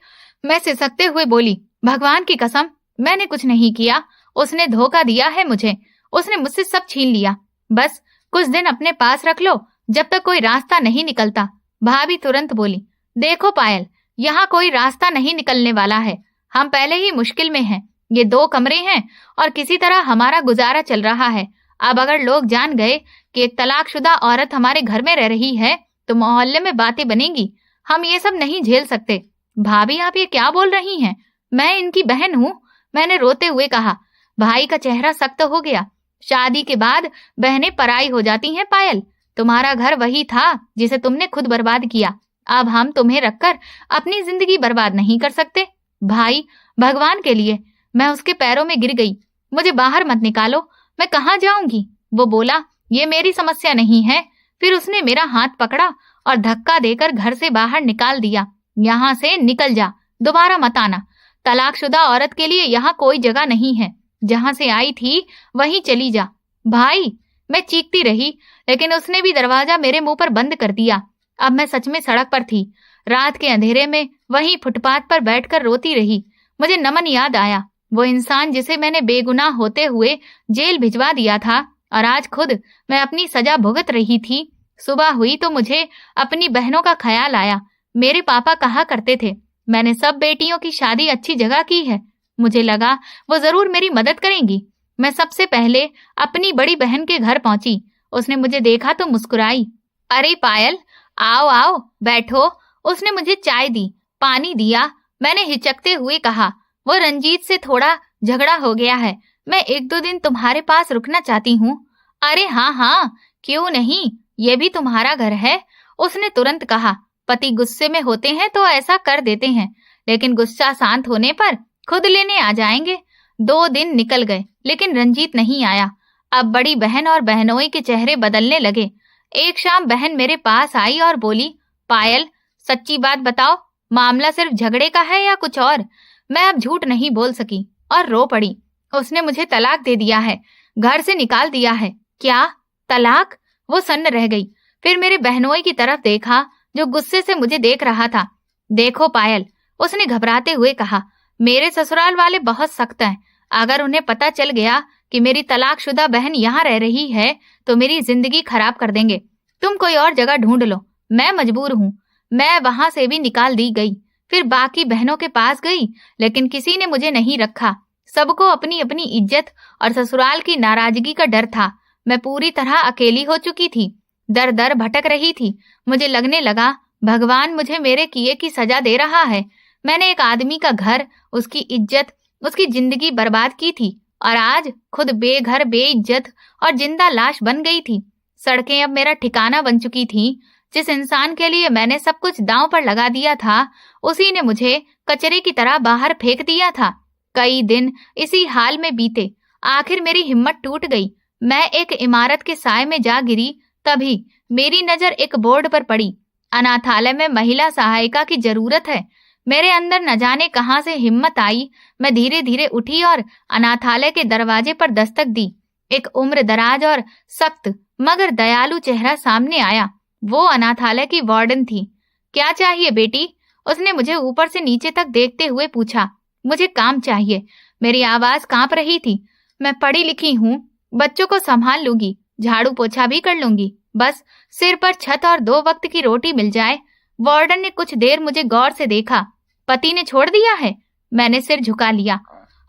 मैं सिसकते हुए बोली, भगवान की कसम, मैंने कुछ नहीं किया। उसने धोखा दिया है मुझे। उसने मुझसे सब छीन लिया। बस कुछ दिन अपने पास रख लो, जब तक कोई रास्ता नहीं निकलता। भाभी तुरंत बोली, देखो पायल, यहाँ कोई रास्ता नहीं निकलने वाला है। हम पहले ही मुश्किल में हैं। ये 2 कमरे हैं और किसी तरह हमारा गुजारा चल रहा है। अब अगर लोग जान गए कि एक तलाकशुदा औरत हमारे घर में रह रही है तो मोहल्ले में बातें बनेंगी। हम ये सब नहीं झेल सकते। भाभी, आप ये क्या बोल रही हैं? मैं इनकी बहन हूँ, मैंने रोते हुए कहा। भाई का चेहरा सख्त हो गया। शादी के बाद बहनें पराई हो जाती हैं पायल। तुम्हारा घर वही था जिसे तुमने खुद बर्बाद किया। अब हम तुम्हें रखकर अपनी जिंदगी बर्बाद नहीं कर सकते। भाई, भगवान के लिए, मैं उसके पैरों में गिर गई। मुझे बाहर मत निकालो, मैं कहाँ जाऊंगी? वो बोला, ये मेरी समस्या नहीं है। फिर उसने मेरा हाथ पकड़ा और धक्का देकर घर से बाहर निकाल दिया। यहाँ से निकल जा, दोबारा मत आना। तलाकशुदा औरत के लिए यहाँ कोई जगह नहीं है। जहाँ से आई थी वहीं चली जा। भाई, मैं चीखती रही, लेकिन उसने भी दरवाजा मेरे मुंह पर बंद कर दिया। अब मैं सच में सड़क पर थी। रात के अंधेरे में वहीं फुटपाथ पर बैठकर रोती रही। मुझे नमन याद आया, वो इंसान जिसे मैंने बेगुनाह होते हुए जेल भिजवा दिया था, और आज खुद मैं अपनी सजा भुगत रही थी। सुबह हुई तो मुझे अपनी बहनों का ख्याल आया। मेरे पापा कहा करते थे, मैंने सब बेटियों की शादी अच्छी जगह की है। मुझे लगा वो जरूर मेरी मदद करेंगी। मैं सबसे पहले अपनी बड़ी बहन के घर पहुंची। उसने मुझे देखा तो मुस्कुराई। अरे पायल, आओ आओ, बैठो। उसने मुझे चाय दी, पानी दिया। मैंने हिचकते हुए कहा, वो रंजीत से थोड़ा झगड़ा हो गया है। मैं 1-2 दिन तुम्हारे पास रुकना चाहती हूँ। अरे हाँ हाँ, क्यों नहीं, ये भी तुम्हारा घर है। उसने तुरंत कहा। पति गुस्से में होते हैं तो ऐसा कर देते हैं, लेकिन गुस्सा शांत होने पर खुद लेने आ जाएंगे। 2 दिन निकल गए, लेकिन रंजीत नहीं आया। अब बड़ी बहन और बहनोई के चेहरे बदलने लगे। एक शाम बहन मेरे पास आई और बोली, पायल, सच्ची बात बताओ, मामला सिर्फ झगड़े का है या कुछ और? मैं अब झूठ नहीं बोल सकी और रो पड़ी। उसने मुझे तलाक दे दिया है, घर से निकाल दिया है। क्या तलाक? वो सन्न रह गई। फिर मेरे बहनोई की तरफ देखा जो गुस्से से मुझे देख रहा था। देखो पायल, उसने घबराते हुए कहा, मेरे ससुराल वाले बहुत सख्त हैं। अगर उन्हें पता चल गया कि मेरी तलाकशुदा बहन यहाँ रह रही है तो मेरी जिंदगी खराब कर देंगे। तुम कोई और जगह ढूंढ लो, मैं मजबूर हूँ। मैं वहां से भी निकाल दी गई। फिर बाकी बहनों के पास गई, लेकिन किसी ने मुझे नहीं रखा। सबको अपनी अपनी इज्जत और ससुराल की नाराजगी का डर था। मैं पूरी तरह अकेली हो चुकी थी, दर दर भटक रही थी। मुझे लगने लगा भगवान मुझे मेरे किए की सजा दे रहा है। मैंने एक आदमी का घर, उसकी इज्जत, उसकी जिंदगी बर्बाद की थी, और आज खुद बेघर, बेइज्जत और जिंदा लाश बन गई थी। सड़कें अब मेरा ठिकाना बन चुकी थीं। जिस इंसान के लिए मैंने सब कुछ दांव पर लगा दिया था, उसी ने मुझे कचरे की तरह बाहर फेंक दिया था। कई दिन इसी हाल में बीते। आखिर मेरी हिम्मत टूट गई। मैं एक इमारत के साए में जा गिरी। तभी मेरी नजर एक बोर्ड पर पड़ी, अनाथालय में महिला सहायिका की जरूरत है। मेरे अंदर न जाने कहां से हिम्मत आई। मैं धीरे धीरे उठी और अनाथालय के दरवाजे पर दस्तक दी। एक उम्र दराज और सख्त मगर दयालु चेहरा सामने आया। वो अनाथालय की वार्डन थी। क्या चाहिए बेटी? उसने मुझे ऊपर से नीचे तक देखते हुए पूछा। मुझे काम चाहिए। मेरी आवाज कांप रही थी। मैं पढ़ी लिखी हूँ, बच्चों को संभाल लूंगी, झाड़ू पोछा भी कर लूंगी। बस सिर पर छत और 2 वक्त की रोटी मिल जाए। वार्डन ने कुछ देर मुझे गौर से देखा। पति ने छोड़ दिया है? मैंने सिर झुका लिया।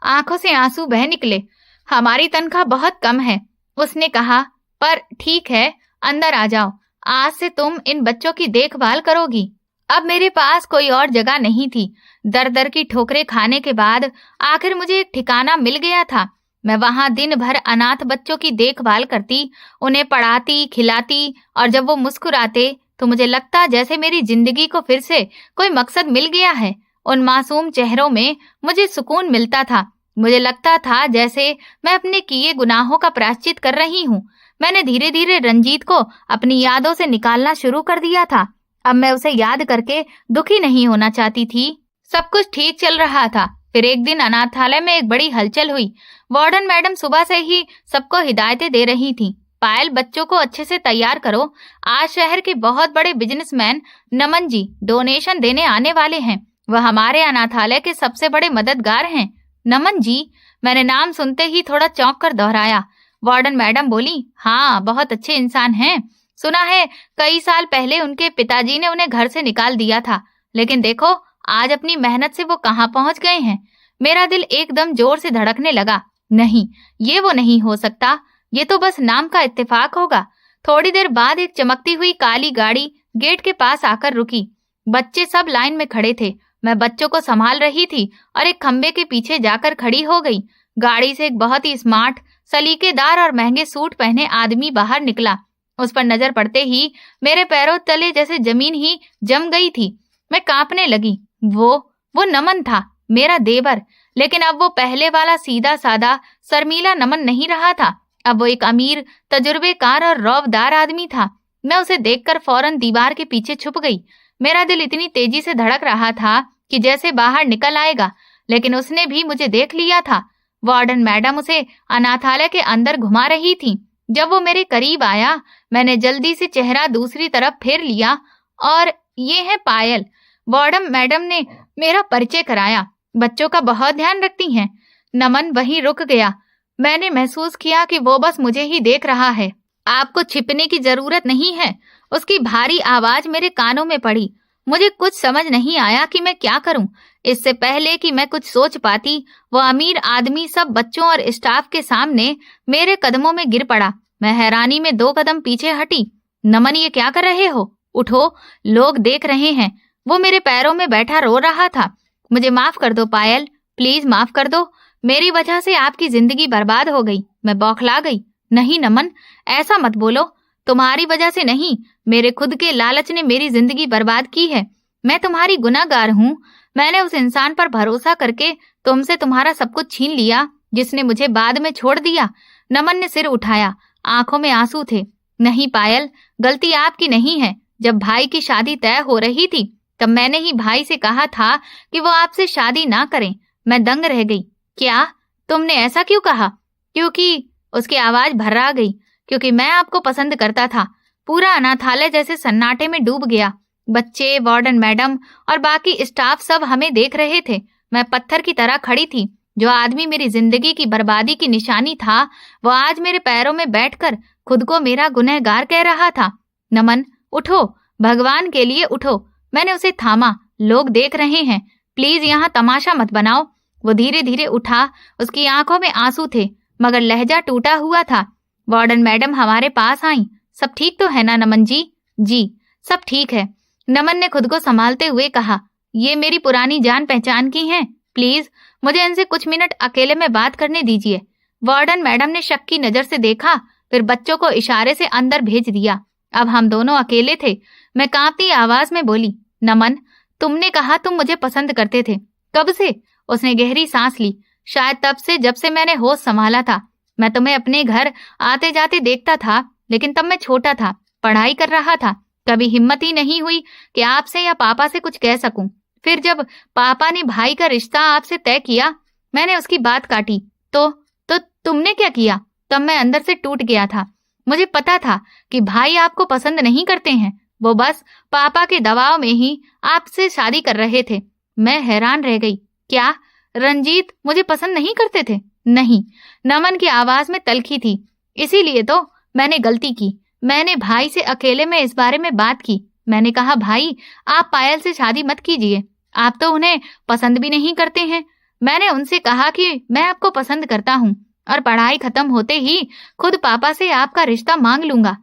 आंखों से आंसू बह निकले। हमारी तनख्वाह बहुत कम है, उसने कहा। पर ठीक है, अंदर आ जाओ। आज से तुम इन बच्चों की देखभाल करोगी। अब मेरे पास कोई और जगह नहीं थी। दर दर की ठोकरें खाने के बाद आखिर मुझे एक ठिकाना मिल गया था। मैं वहां दिन भर अनाथ बच्चों की देखभाल करती, उन्हें पढ़ाती, खिलाती, और जब वो मुस्कुराते तो मुझे लगता जैसे मेरी जिंदगी को फिर से कोई मकसद मिल गया है। उन मासूम चेहरों में मुझे सुकून मिलता था। मुझे लगता था जैसे मैं अपने किए गुनाहों का प्रायश्चित कर रही हूँ। मैंने धीरे धीरे रंजीत को अपनी यादों से निकालना शुरू कर दिया था। अब मैं उसे याद करके दुखी नहीं होना चाहती थी। सब कुछ ठीक चल रहा था। फिर एक दिन अनाथालय में एक बड़ी हलचल हुई। वार्डन मैडम सुबह से ही सबको हिदायतें दे रही थी। पायल, बच्चों को अच्छे से तैयार करो। आज शहर के बहुत बड़े बिजनेसमैन नमन जी डोनेशन देने आने वाले हैं। वह हमारे अनाथालय के सबसे बड़े मददगार हैं। नमन जी? मैंने नाम सुनते ही थोड़ा चौंक कर दोहराया। वार्डन मैडम बोली, हाँ, बहुत अच्छे इंसान हैं। सुना है कई साल पहले उनके पिताजी ने उन्हें घर से निकाल दिया था, लेकिन देखो आज अपनी मेहनत से वो कहाँ पहुंच गए हैं। मेरा दिल एकदम जोर से धड़कने लगा। नहीं, ये वो नहीं हो सकता। ये तो बस नाम का इत्तेफाक होगा। थोड़ी देर बाद एक चमकती हुई काली गाड़ी गेट के पास आकर रुकी। बच्चे सब लाइन में खड़े थे। मैं बच्चों को संभाल रही थी और एक खंबे के पीछे जाकर खड़ी हो गई। गाड़ी से एक बहुत ही स्मार्ट, सलीकेदार और महंगे सूट पहने आदमी बाहर निकला। उस पर नजर पड़ते ही मेरे पैरों तले जैसे जमीन ही जम गई थी। मैं कांपने लगी। वो नमन था, मेरा देवर। लेकिन अब वो पहले वाला सीधा साधा शर्मीला नमन नहीं रहा था। अब वो एक अमीर, तजुर्बेकार और रौबदार आदमी था। मैं उसे देखकर फौरन दीवार के पीछे छुप गई। मेरा दिल इतनी तेजी से धड़क रहा था कि जैसे बाहर निकल आएगा, लेकिन उसने भी मुझे देख लिया था। वार्डन मैडम उसे अनाथालय के अंदर घुमा रही थी। जब वो मेरे करीब आया, मैंने जल्दी से चेहरा दूसरी तरफ फेर लिया। और ये है पायल। वार्डन मैडम ने मेरा परिचय कराया। बच्चों का बहुत ध्यान रखती हैं। नमन वहीं रुक गया। मैंने महसूस किया कि वो बस मुझे ही देख रहा है। आपको छिपने की जरूरत नहीं है। उसकी भारी आवाज मेरे कानों में पड़ी। मुझे कुछ समझ नहीं आया कि मैं क्या करूं। इससे पहले कि मैं कुछ सोच पाती, वो अमीर आदमी सब बच्चों और स्टाफ के सामने मेरे कदमों में गिर पड़ा। मैं हैरानी में 2 कदम पीछे हटी। नमन, ये क्या कर रहे हो? उठो, लोग देख रहे हैं। वो मेरे पैरों में बैठा रो रहा था। मुझे माफ कर दो पायल, प्लीज माफ कर दो। मेरी वजह से आपकी जिंदगी बर्बाद हो गई। मैं बौखला गई। नहीं नमन, ऐसा मत बोलो। तुम्हारी वजह से नहीं, मेरे खुद के लालच ने मेरी जिंदगी बर्बाद की है। मैं तुम्हारी गुनहगार हूँ। मैंने उस इंसान पर भरोसा करके तुमसे तुम्हारा सब कुछ छीन लिया, जिसने मुझे बाद में छोड़ दिया। नमन ने सिर उठाया। आंखों में आंसू थे। नहीं पायल, गलती आपकी नहीं है। जब भाई की शादी तय हो रही थी, तब मैंने ही भाई से कहा था कि वो आपसे शादी ना करें। मैं दंग रह गई। क्या? तुमने ऐसा क्यों कहा? क्योंकि, उसकी आवाज भर्रा गई, क्योंकि मैं आपको पसंद करता था। पूरा अनाथालय जैसे सन्नाटे में डूब गया। बच्चे, वार्डन मैडम और बाकी स्टाफ सब हमें देख रहे थे। मैं पत्थर की तरह खड़ी थी। जो आदमी मेरी जिंदगी की बर्बादी की निशानी था, वो आज मेरे पैरों में बैठकर खुद को मेरा गुनहगार कह रहा था। नमन, उठो, भगवान के लिए उठो। मैंने उसे थामा। लोग देख रहे हैं, प्लीज यहाँ तमाशा मत बनाओ। वो धीरे धीरे उठा। उसकी आंखों में आंसू थे, मगर लहजा टूटा हुआ था। वार्डन मैडम हमारे पास आई। सब ठीक तो है ना नमन जी? जी, सब ठीक है। नमन ने खुद को संभालते हुए कहा। ये मेरी पुरानी जान पहचान की हैं। प्लीज मुझे इनसे कुछ मिनट अकेले में बात करने दीजिए। वार्डन मैडम ने शक की नजर से देखा, फिर बच्चों को इशारे से अंदर भेज दिया। अब हम दोनों अकेले थे। मैं कांपती आवाज में बोली, नमन, तुमने कहा तुम मुझे पसंद करते थे। कब से? उसने गहरी सांस ली। शायद तब से, जब से मैंने होश संभाला था। मैं तुम्हें अपने घर आते जाते देखता था, लेकिन तब मैं छोटा था, पढ़ाई कर रहा था। कभी हिम्मत ही नहीं हुई कि आपसे या पापा से कुछ कह सकूं। फिर जब पापा ने भाई का रिश्ता आपसे तय किया, मैंने उसकी बात काटी। तो तुमने क्या किया? तब मैं अंदर से टूट गया था। मुझे पता था कि भाई आपको पसंद नहीं करते हैं। वो बस पापा के दबाव में ही आपसे शादी कर रहे थे। मैं हैरान रह गई। क्या रंजीत मुझे पसंद नहीं करते थे? नहीं, नमन की आवाज में तल्खी थी। इसीलिए तो मैंने गलती की। मैंने भाई से अकेले में इस बारे में बात की। मैंने कहा, भाई आप पायल से शादी मत कीजिए, आप तो उन्हें पसंद भी नहीं करते हैं। मैंने उनसे कहा कि मैं आपको पसंद करता हूँ और पढ़ाई खत्म होते ही खुद पापा से आपका रिश्ता मांग लूंगा।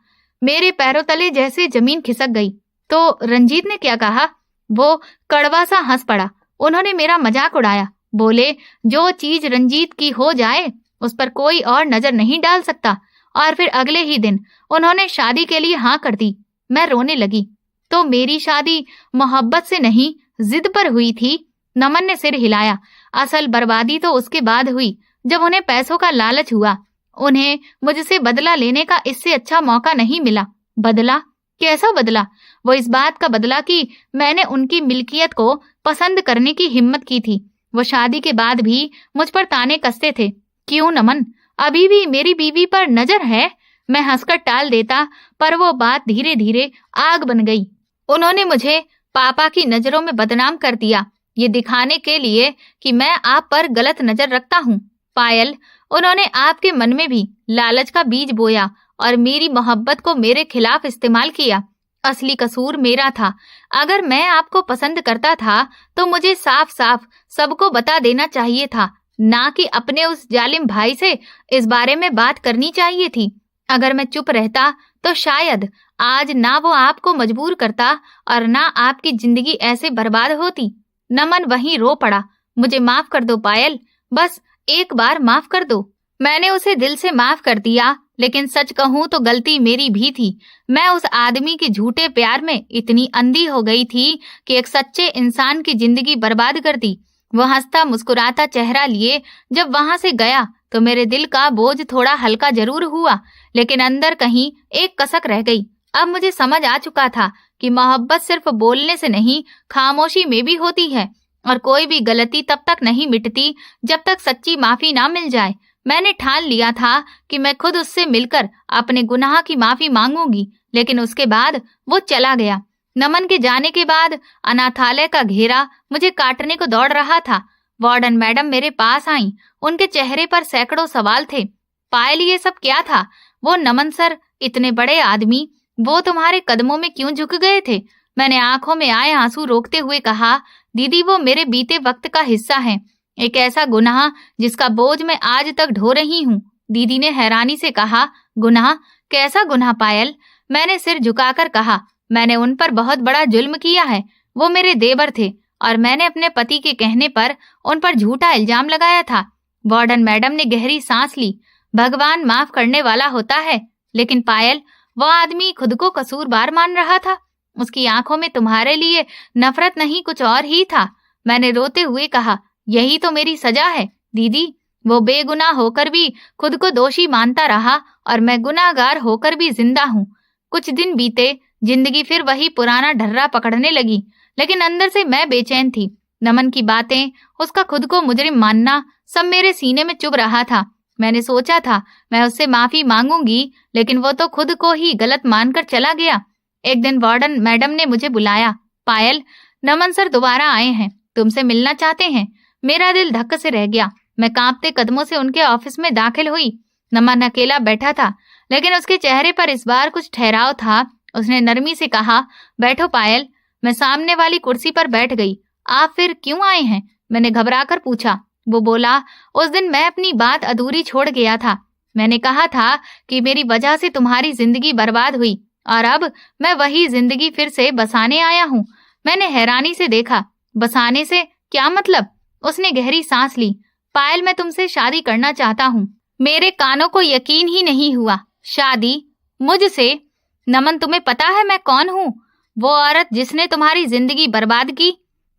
मेरे पैरों तले जैसे जमीन खिसक गई। तो रंजीत ने क्या कहा? वो कड़वा सा हंस पड़ा। उन्होंने मेरा मजाक उड़ाया। बोले, जो चीज रंजीत की हो जाए उस पर कोई और नजर नहीं डाल सकता। और फिर अगले ही दिन उन्होंने शादी के लिए हाँ कर दी। मैं रोने लगी। तो मेरी शादी मोहब्बत से नहीं, जिद पर हुई थी। नमन ने सिर हिलाया। असल बर्बादी तो उसके बाद हुई, जब उन्हें पैसों का लालच हुआ। उन्हें मुझसे बदला लेने का इससे अच्छा मौका नहीं मिला। बदला? कैसा बदला? वो इस बात का बदला कि मैंने उनकी मिल्कियत को पसंद करने की हिम्मत की थी। वो शादी के बाद भी मुझ पर ताने कसते थे। क्यों नमन, अभी भी मेरी बीवी पर नजर है? मैं हंसकर टाल देता, पर वो बात धीरे धीरे आग बन गई। उन्होंने मुझे पापा की नजरों में बदनाम कर दिया, ये दिखाने के लिए कि मैं आप पर गलत नजर रखता हूँ। पायल, उन्होंने आपके मन में भी लालच का बीज बोया और मेरी मोहब्बत को मेरे खिलाफ इस्तेमाल किया। असली कसूर मेरा था। अगर मैं आपको पसंद करता था तो मुझे साफ साफ सबको बता देना चाहिए था, ना कि अपने उस जालिम भाई से इस बारे में बात करनी चाहिए थी। अगर मैं चुप रहता तो शायद आज ना वो आपको मजबूर करता और ना आपकी जिंदगी ऐसे बर्बाद होती। नमन वहीं रो पड़ा। मुझे माफ कर दो पायल, बस एक बार माफ कर दो। मैंने उसे दिल से माफ कर दिया, लेकिन सच कहूं तो गलती मेरी भी थी। मैं उस आदमी के झूठे प्यार में इतनी अंधी हो गई थी कि एक सच्चे इंसान की जिंदगी बर्बाद कर दी। वो हंसता मुस्कुराता चेहरा लिए जब वहां से गया तो मेरे दिल का बोझ थोड़ा हल्का जरूर हुआ, लेकिन अंदर कहीं एक कसक रह गई। अब मुझे समझ आ चुका था कि मोहब्बत सिर्फ बोलने से नहीं, खामोशी में भी होती है, और कोई भी गलती तब तक नहीं मिटती जब तक सच्ची माफी ना मिल जाए। मैंने ठान लिया था कि मैं खुद उससे मिलकर अपने गुनाह की माफी मांगूंगी, लेकिन उसके बाद वो चला गया। नमन के जाने के बाद अनाथालय का घेरा मुझे काटने को दौड़ रहा था। वार्डन मैडम मेरे पास आईं। उनके चेहरे पर सैकड़ों सवाल थे। पायल, ये सब क्या था? वो नमन सर, इतने बड़े आदमी, वो तुम्हारे कदमों में क्यों झुक गए थे? मैंने आंखों में आए आंसू रोकते हुए कहा, दीदी वो मेरे बीते वक्त का हिस्सा है, एक ऐसा गुनाह जिसका बोझ मैं आज तक ढो रही हूँ। दीदी ने हैरानी से कहा, गुनाह? कैसा गुनाह पायल? मैंने सिर झुकाकर कहा, मैंने उन पर बहुत बड़ा जुल्म किया है। वो मेरे देवर थे और मैंने अपने पति के कहने पर उन पर झूठा इल्जाम लगाया था। वार्डन मैडम ने गहरी सांस ली। भगवान माफ करने वाला होता है, लेकिन पायल, वो आदमी खुद को कसूरवार मान रहा था। उसकी आंखों में तुम्हारे लिए नफरत नहीं, कुछ और ही था। मैंने रोते हुए कहा, यही तो मेरी सजा है दीदी। वो बेगुनाह होकर भी खुद को दोषी मानता रहा और मैं गुनाहगार होकर भी जिंदा हूँ। कुछ दिन बीते, जिंदगी फिर वही पुराना ढर्रा पकड़ने लगी, लेकिन अंदर से मैं बेचैन थी। नमन की बातें, उसका खुद को मुजरिम मानना, सब मेरे सीने में चुभ रहा था। मैंने सोचा था मैं उससे माफी मांगूंगी, लेकिन वो तो खुद को ही गलत मानकर चला गया। एक दिन वार्डन मैडम ने मुझे बुलाया। पायल, नमन सर दोबारा आए हैं, तुमसे मिलना चाहते हैं। मेरा दिल धक्के से रह गया। मैं कांपते कदमों से उनके ऑफिस में दाखिल हुई। नमन अकेला बैठा था, लेकिन उसके चेहरे पर इस बार कुछ ठहराव था। उसने नरमी से कहा, बैठो पायल। मैं सामने वाली कुर्सी पर बैठ गई। आप फिर क्यों आए हैं? मैंने घबराकर पूछा। वो बोला, उस दिन मैं अपनी बात अधूरी छोड़ गया था। मैंने कहा था कि मेरी वजह से तुम्हारी जिंदगी बर्बाद हुई और अब मैं वही जिंदगी फिर से बसाने आया हूँ। मैंने हैरानी से देखा। बसाने से क्या मतलब? उसने गहरी सांस ली। पायल, मैं तुमसे शादी करना चाहता हूँ। मेरे कानों को यकीन ही नहीं हुआ। शादी? मुझसे? नमन, तुम्हें पता है मैं कौन हूँ? वो औरत जिसने तुम्हारी जिंदगी बर्बाद की,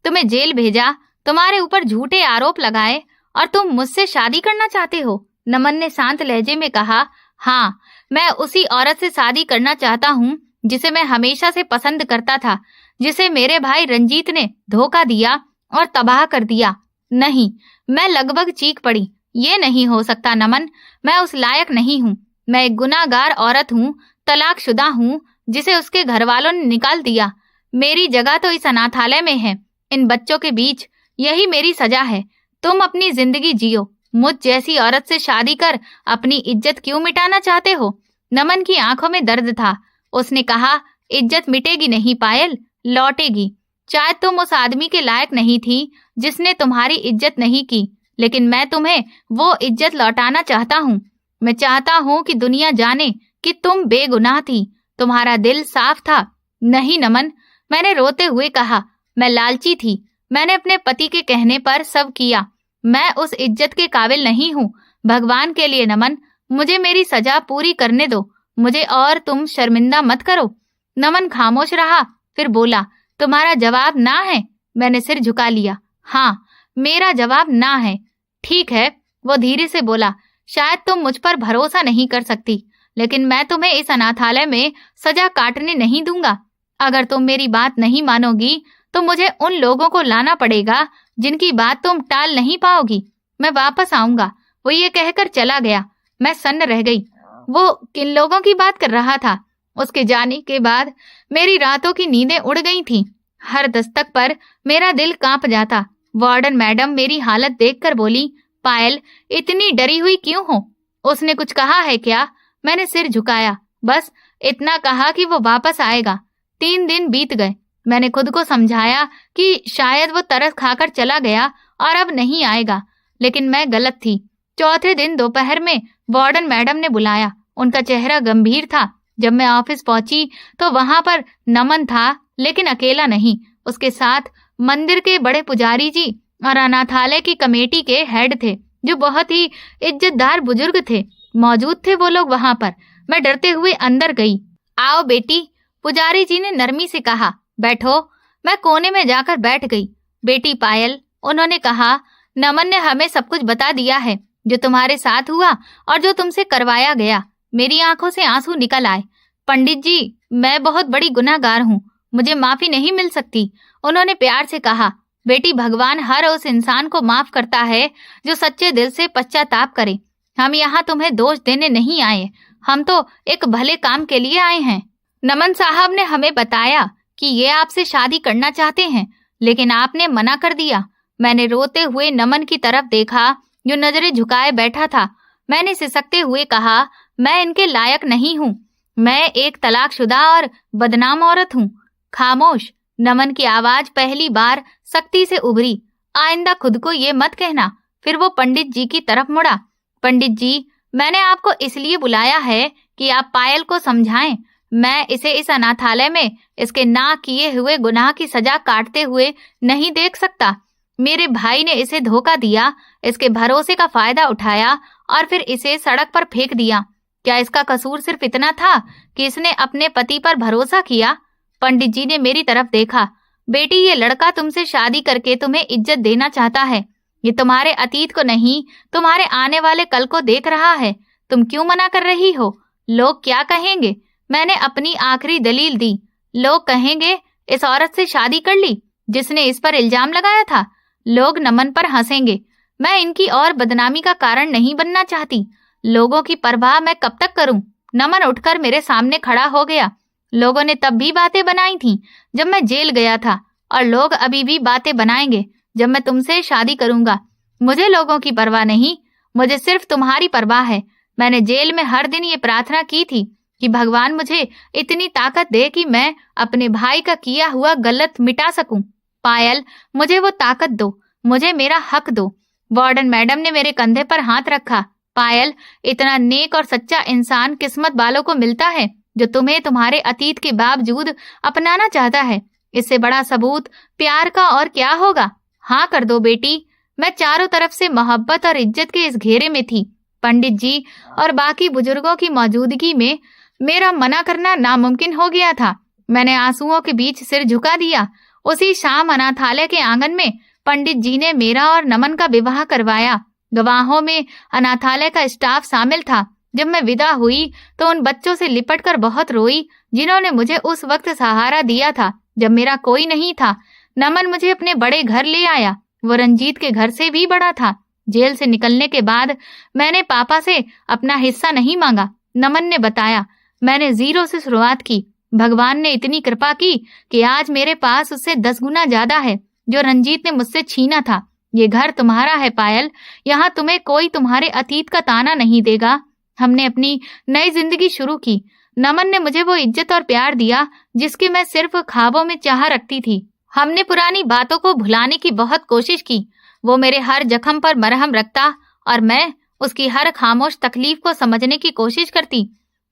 तुम्हें जेल भेजा, तुम्हारे ऊपर झूठे आरोप लगाए, और तुम मुझसे शादी करना चाहते हो? नमन ने शांत लहजे में कहा, हाँ, मैं उसी औरत से शादी करना चाहता हूँ जिसे मैं हमेशा से पसंद करता था, जिसे मेरे भाई रंजीत ने धोखा दिया और तबाह कर दिया। नहीं, मैं लगभग चीख पड़ी। ये नहीं हो सकता नमन, मैं उस लायक नहीं हूँ। मैं एक गुनाहगार औरत हूँ, तलाकशुदा हूँ, जिसे उसके घर वालों ने निकाल दिया। मेरी जगह तो इस अनाथालय में है, इन बच्चों के बीच। यही मेरी सजा है। तुम अपनी जिंदगी जियो। मुझ जैसी औरत से शादी कर अपनी इज्जत क्यों मिटाना चाहते हो? नमन की आंखों में दर्द था। उसने कहा, इज्जत मिटेगी नहीं पायल, लौटेगी। शायद तुम उस आदमी के लायक नहीं थी जिसने तुम्हारी इज्जत नहीं की, लेकिन मैं तुम्हें वो इज्जत लौटाना चाहता हूँ। मैं चाहता हूँ कि दुनिया जाने कि तुम बेगुनाह थी, तुम्हारा दिल साफ था। नहीं नमन, मैंने रोते हुए कहा, मैं लालची थी। मैंने अपने पति के कहने पर सब किया। मैं उस इज्जत के काबिल नहीं हूँ। भगवान के लिए नमन, मुझे मेरी सजा पूरी करने दो। मुझे और तुम शर्मिंदा मत करो। नमन खामोश रहा। फिर बोला, तुम्हारा जवाब ना है? मैंने सिर झुका लिया। हाँ, मेरा जवाब ना है। ठीक है, वो धीरे से बोला, शायद तुम मुझ पर भरोसा नहीं कर सकती, लेकिन मैं तुम्हें इस अनाथालय में सजा काटने नहीं दूंगा। अगर तुम मेरी बात नहीं मानोगी तो मुझे उन लोगों को लाना पड़ेगा जिनकी बात तुम टाल नहीं पाओगी। मैं वापस आऊंगा। वो ये कहकर चला गया। मैं सन्न रह गई। वो किन लोगों की बात कर रहा था? उसके जाने के बाद मेरी रातों की नींदें उड़ गई थीं। हर दस्तक पर मेरा दिल कांप जाता। वार्डन मैडम मेरी हालत देखकर बोली, पायल, इतनी डरी हुई क्यों हो? उसने कुछ कहा है क्या? मैंने सिर झुकाया। बस इतना कहा कि वो वापस आएगा। 3 दिन बीत गए। मैंने खुद को समझाया कि शायद वो तरस खाकर चला गया और अब नहीं आएगा, लेकिन मैं गलत थी। चौथे दिन दोपहर में वार्डन मैडम ने बुलाया। उनका चेहरा गंभीर था। जब मैं ऑफिस पहुंची तो वहां पर नमन था, लेकिन अकेला नहीं। उसके साथ मंदिर के बड़े पुजारी जी और अनाथालय की कमेटी के हेड थे, जो बहुत ही इज्जतदार बुजुर्ग थे। मौजूद थे वो लोग वहां पर। मैं डरते हुए अंदर गई। आओ बेटी, पुजारी जी ने नरमी से कहा। बैठो। मैं कोने में जाकर बैठ गई। बेटी पायल, उन्होंने कहा, नमन ने हमें सब कुछ बता दिया है, जो तुम्हारे साथ हुआ और जो तुमसे करवाया गया। मेरी आंखों से आंसू निकल आए। पंडित जी, मैं बहुत बड़ी गुनाहगार हूँ, मुझे माफी नहीं मिल सकती। उन्होंने प्यार से कहा, बेटी, भगवान हर उस इंसान को माफ करता है जो सच्चे दिल से पश्चाताप करे। हम यहाँ तुम्हें दोष देने नहीं आए, हम तो एक भले काम के लिए आए हैं। नमन साहब ने हमें बताया कि ये आपसे शादी करना चाहते हैं, लेकिन आपने मना कर दिया। मैंने रोते हुए नमन की तरफ देखा, जो नजरें झुकाए बैठा था। मैंने सिसकते हुए कहा, मैं इनके लायक नहीं हूँ। मैं एक तलाकशुदा और बदनाम औरत हूँ। खामोश। नमन की आवाज पहली बार सख्ती से उभरी। आइंदा खुद को ये मत कहना। फिर वो पंडित जी की तरफ मुड़ा। पंडित जी, मैंने आपको इसलिए बुलाया है कि आप पायल को समझाएं। मैं इसे इस अनाथालय में इसके ना किए हुए गुनाह की सजा काटते हुए नहीं देख सकता। मेरे भाई ने इसे धोखा दिया, इसके भरोसे का फायदा उठाया और फिर इसे सड़क पर फेंक दिया। क्या इसका कसूर सिर्फ इतना था कि इसने अपने पति पर भरोसा किया? पंडित जी ने मेरी तरफ देखा। बेटी, ये लड़का तुमसे शादी करके तुम्हें इज्जत देना चाहता है। ये तुम्हारे अतीत को नहीं, तुम्हारे आने वाले कल को देख रहा है। तुम क्यों मना कर रही हो? लोग क्या कहेंगे? मैंने अपनी आखिरी दलील दी। लोग कहेंगे, इस औरत से शादी कर ली जिसने इस पर इल्जाम लगाया था। लोग नमन पर हंसेंगे। मैं इनकी और बदनामी का कारण नहीं बनना चाहती। लोगों की परवाह मैं कब तक करूं? नमन उठकर मेरे सामने खड़ा हो गया। लोगों ने तब भी बातें बनाई थीं जब मैं जेल गया था, और लोग अभी भी बातें बनाएंगे जब मैं तुमसे शादी करूंगा। मुझे लोगों की परवाह नहीं, मुझे सिर्फ तुम्हारी परवाह है। मैंने जेल में हर दिन ये प्रार्थना की थी कि भगवान मुझे इतनी ताकत दे कि मैं अपने भाई का किया हुआ गलत मिटा सकूं। पायल, मुझे वो ताकत दो, मुझे मेरा हक दो। वार्डन मैडम ने मेरे कंधे पर हाथ रखा। पायल, इतना नेक और सच्चा इंसान किस्मत वालों को मिलता है जो तुम्हें तुम्हारे अतीत के बावजूद अपनाना चाहता है। इससे बड़ा सबूत प्यार का और क्या होगा? हाँ कर दो बेटी। मैं चारों तरफ से मोहब्बत और इज्जत के इस घेरे में थी। पंडित जी और बाकी बुजुर्गों की मौजूदगी में मेरा मना करना नामुमकिन हो गया था। मैंने आंसुओं के बीच सिर झुका दिया। उसी शाम अनाथालय के आंगन में पंडित जी ने मेरा और नमन का विवाह करवाया। गवाहों में अनाथालय का स्टाफ शामिल था। जब मैं विदा हुई तो उन बच्चों से लिपटकर बहुत रोई जिन्होंने मुझे उस वक्त सहारा दिया था जब मेरा कोई नहीं था। नमन मुझे अपने बड़े घर ले आया। वो रंजीत के घर से भी बड़ा था। जेल से निकलने के बाद मैंने पापा से अपना हिस्सा नहीं मांगा। नमन ने बताया, मैंने 0 से शुरुआत की। भगवान ने इतनी कृपा की कि आज मेरे पास उससे 10 गुना ज्यादा है जो रंजीत ने मुझसे छीना था। ये घर तुम्हारा है पायल। यहाँ तुम्हें कोई तुम्हारे अतीत का ताना नहीं देगा। हमने अपनी नई जिंदगी शुरू की। नमन ने मुझे वो इज्जत और प्यार दिया जिसकी मैं सिर्फ ख्वाबों में चाह रखती थी। हमने पुरानी बातों को भुलाने की बहुत कोशिश की। वो मेरे हर जख्म पर मरहम रखता और मैं उसकी हर खामोश तकलीफ को समझने की कोशिश करती।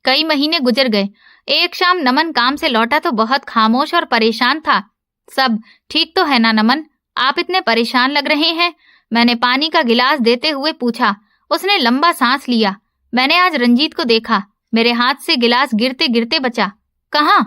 कई महीने गुजर गए। एक शाम नमन काम से लौटा तो बहुत खामोश और परेशान था। सब ठीक तो है ना नमन? आप इतने परेशान लग रहे हैं। मैंने पानी का गिलास देते हुए पूछा। उसने लंबा सांस लिया। मैंने आज रंजीत को देखा। मेरे हाथ से गिलास गिरते गिरते बचा। कहाँ?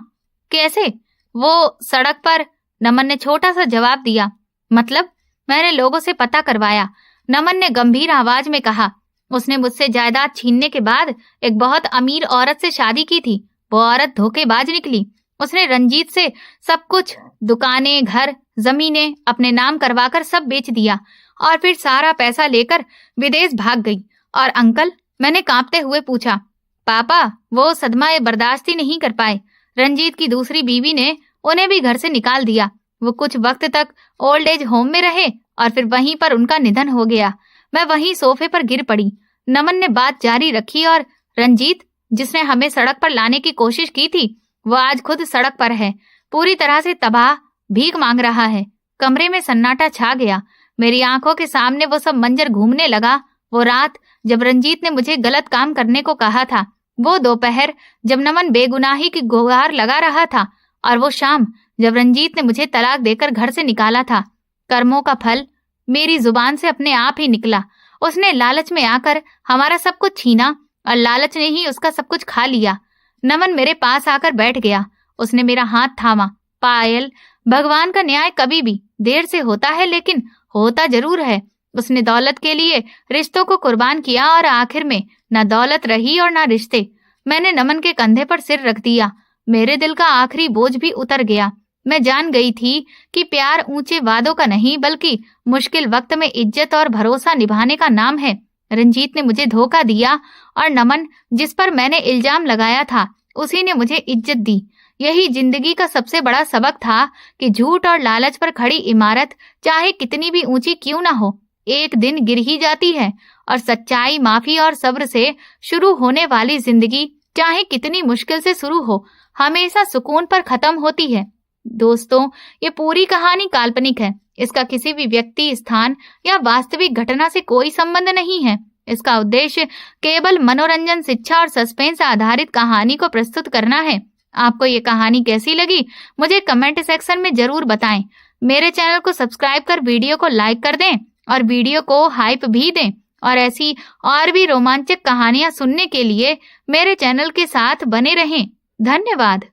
कैसे? वो सड़क पर, नमन ने छोटा सा जवाब दिया। मतलब? मैंने लोगों से पता करवाया, नमन ने गंभीर आवाज में कहा। उसने मुझसे जायदाद छीनने के बाद एक बहुत अमीर औरत से शादी की थी। वो औरत धोखेबाज निकली। उसने रंजीत से सब कुछ, दुकानें, घर, जमीनें अपने नाम करवाकर सब बेच दिया और फिर सारा पैसा लेकर विदेश भाग गई। और अंकल? मैंने कांपते हुए पूछा। पापा, वो सदमा बर्दाश्त ही नहीं कर पाए। रंजीत की दूसरी बीवी ने उन्हें भी घर से निकाल दिया। वो कुछ वक्त तक ओल्ड एज होम में रहे और फिर वहीं पर उनका निधन हो गया। मैं वहीं सोफे पर गिर पड़ी। नमन ने बात जारी रखी। और रंजीत, जिसने हमें सड़क पर लाने की कोशिश की थी, वो आज खुद सड़क पर है, पूरी तरह से तबाह, भीख मांग रहा है। कमरे में सन्नाटा छा गया। मेरी आंखों के सामने वो सब मंजर घूमने लगा। वो रात जब रंजीत ने मुझे गलत काम करने को कहा था, वो दोपहर जब नमन बेगुनाही की गुहार लगा रहा था, और वो शाम जब रंजीत ने मुझे तलाक देकर घर से निकाला था। कर्मों का फल मेरी जुबान से अपने आप ही निकला। उसने लालच में आकर हमारा सब कुछ छीना और लालच ने ही उसका सब कुछ खा लिया। नमन मेरे पास आकर बैठ गया। उसने मेरा हाथ थामा। पायल, भगवान का न्याय कभी भी देर से होता है, लेकिन होता जरूर है। उसने दौलत के लिए रिश्तों को कुर्बान किया और आखिर में ना दौलत रही और ना रिश्ते। मैंने नमन के कंधे पर सिर रख दिया। मेरे दिल का आखिरी बोझ भी उतर गया। मैं जान गई थी कि प्यार ऊंचे वादों का नहीं, बल्कि मुश्किल वक्त में इज्जत और भरोसा निभाने का नाम है। रंजीत ने मुझे धोखा दिया और नमन, जिस पर मैंने इल्जाम लगाया था, उसी ने मुझे इज्जत दी। यही जिंदगी का सबसे बड़ा सबक था कि झूठ और लालच पर खड़ी इमारत चाहे कितनी भी ऊंची क्यों ना हो, एक दिन गिर ही जाती है। और सच्चाई, माफी और सब्र से शुरू होने वाली जिंदगी चाहे कितनी मुश्किल से शुरू हो, हमेशा सुकून पर खत्म होती है। दोस्तों, ये पूरी कहानी काल्पनिक है। इसका किसी भी व्यक्ति, स्थान या वास्तविक घटना से कोई संबंध नहीं है। इसका उद्देश्य केवल मनोरंजन, शिक्षा और सस्पेंस आधारित कहानी को प्रस्तुत करना है। आपको ये कहानी कैसी लगी, मुझे कमेंट सेक्शन में जरूर बताएं। मेरे चैनल को सब्सक्राइब कर वीडियो को लाइक कर दें और वीडियो को हाइप भी दें। और ऐसी और भी रोमांचक कहानियां सुनने के लिए मेरे चैनल के साथ बने रहें। धन्यवाद।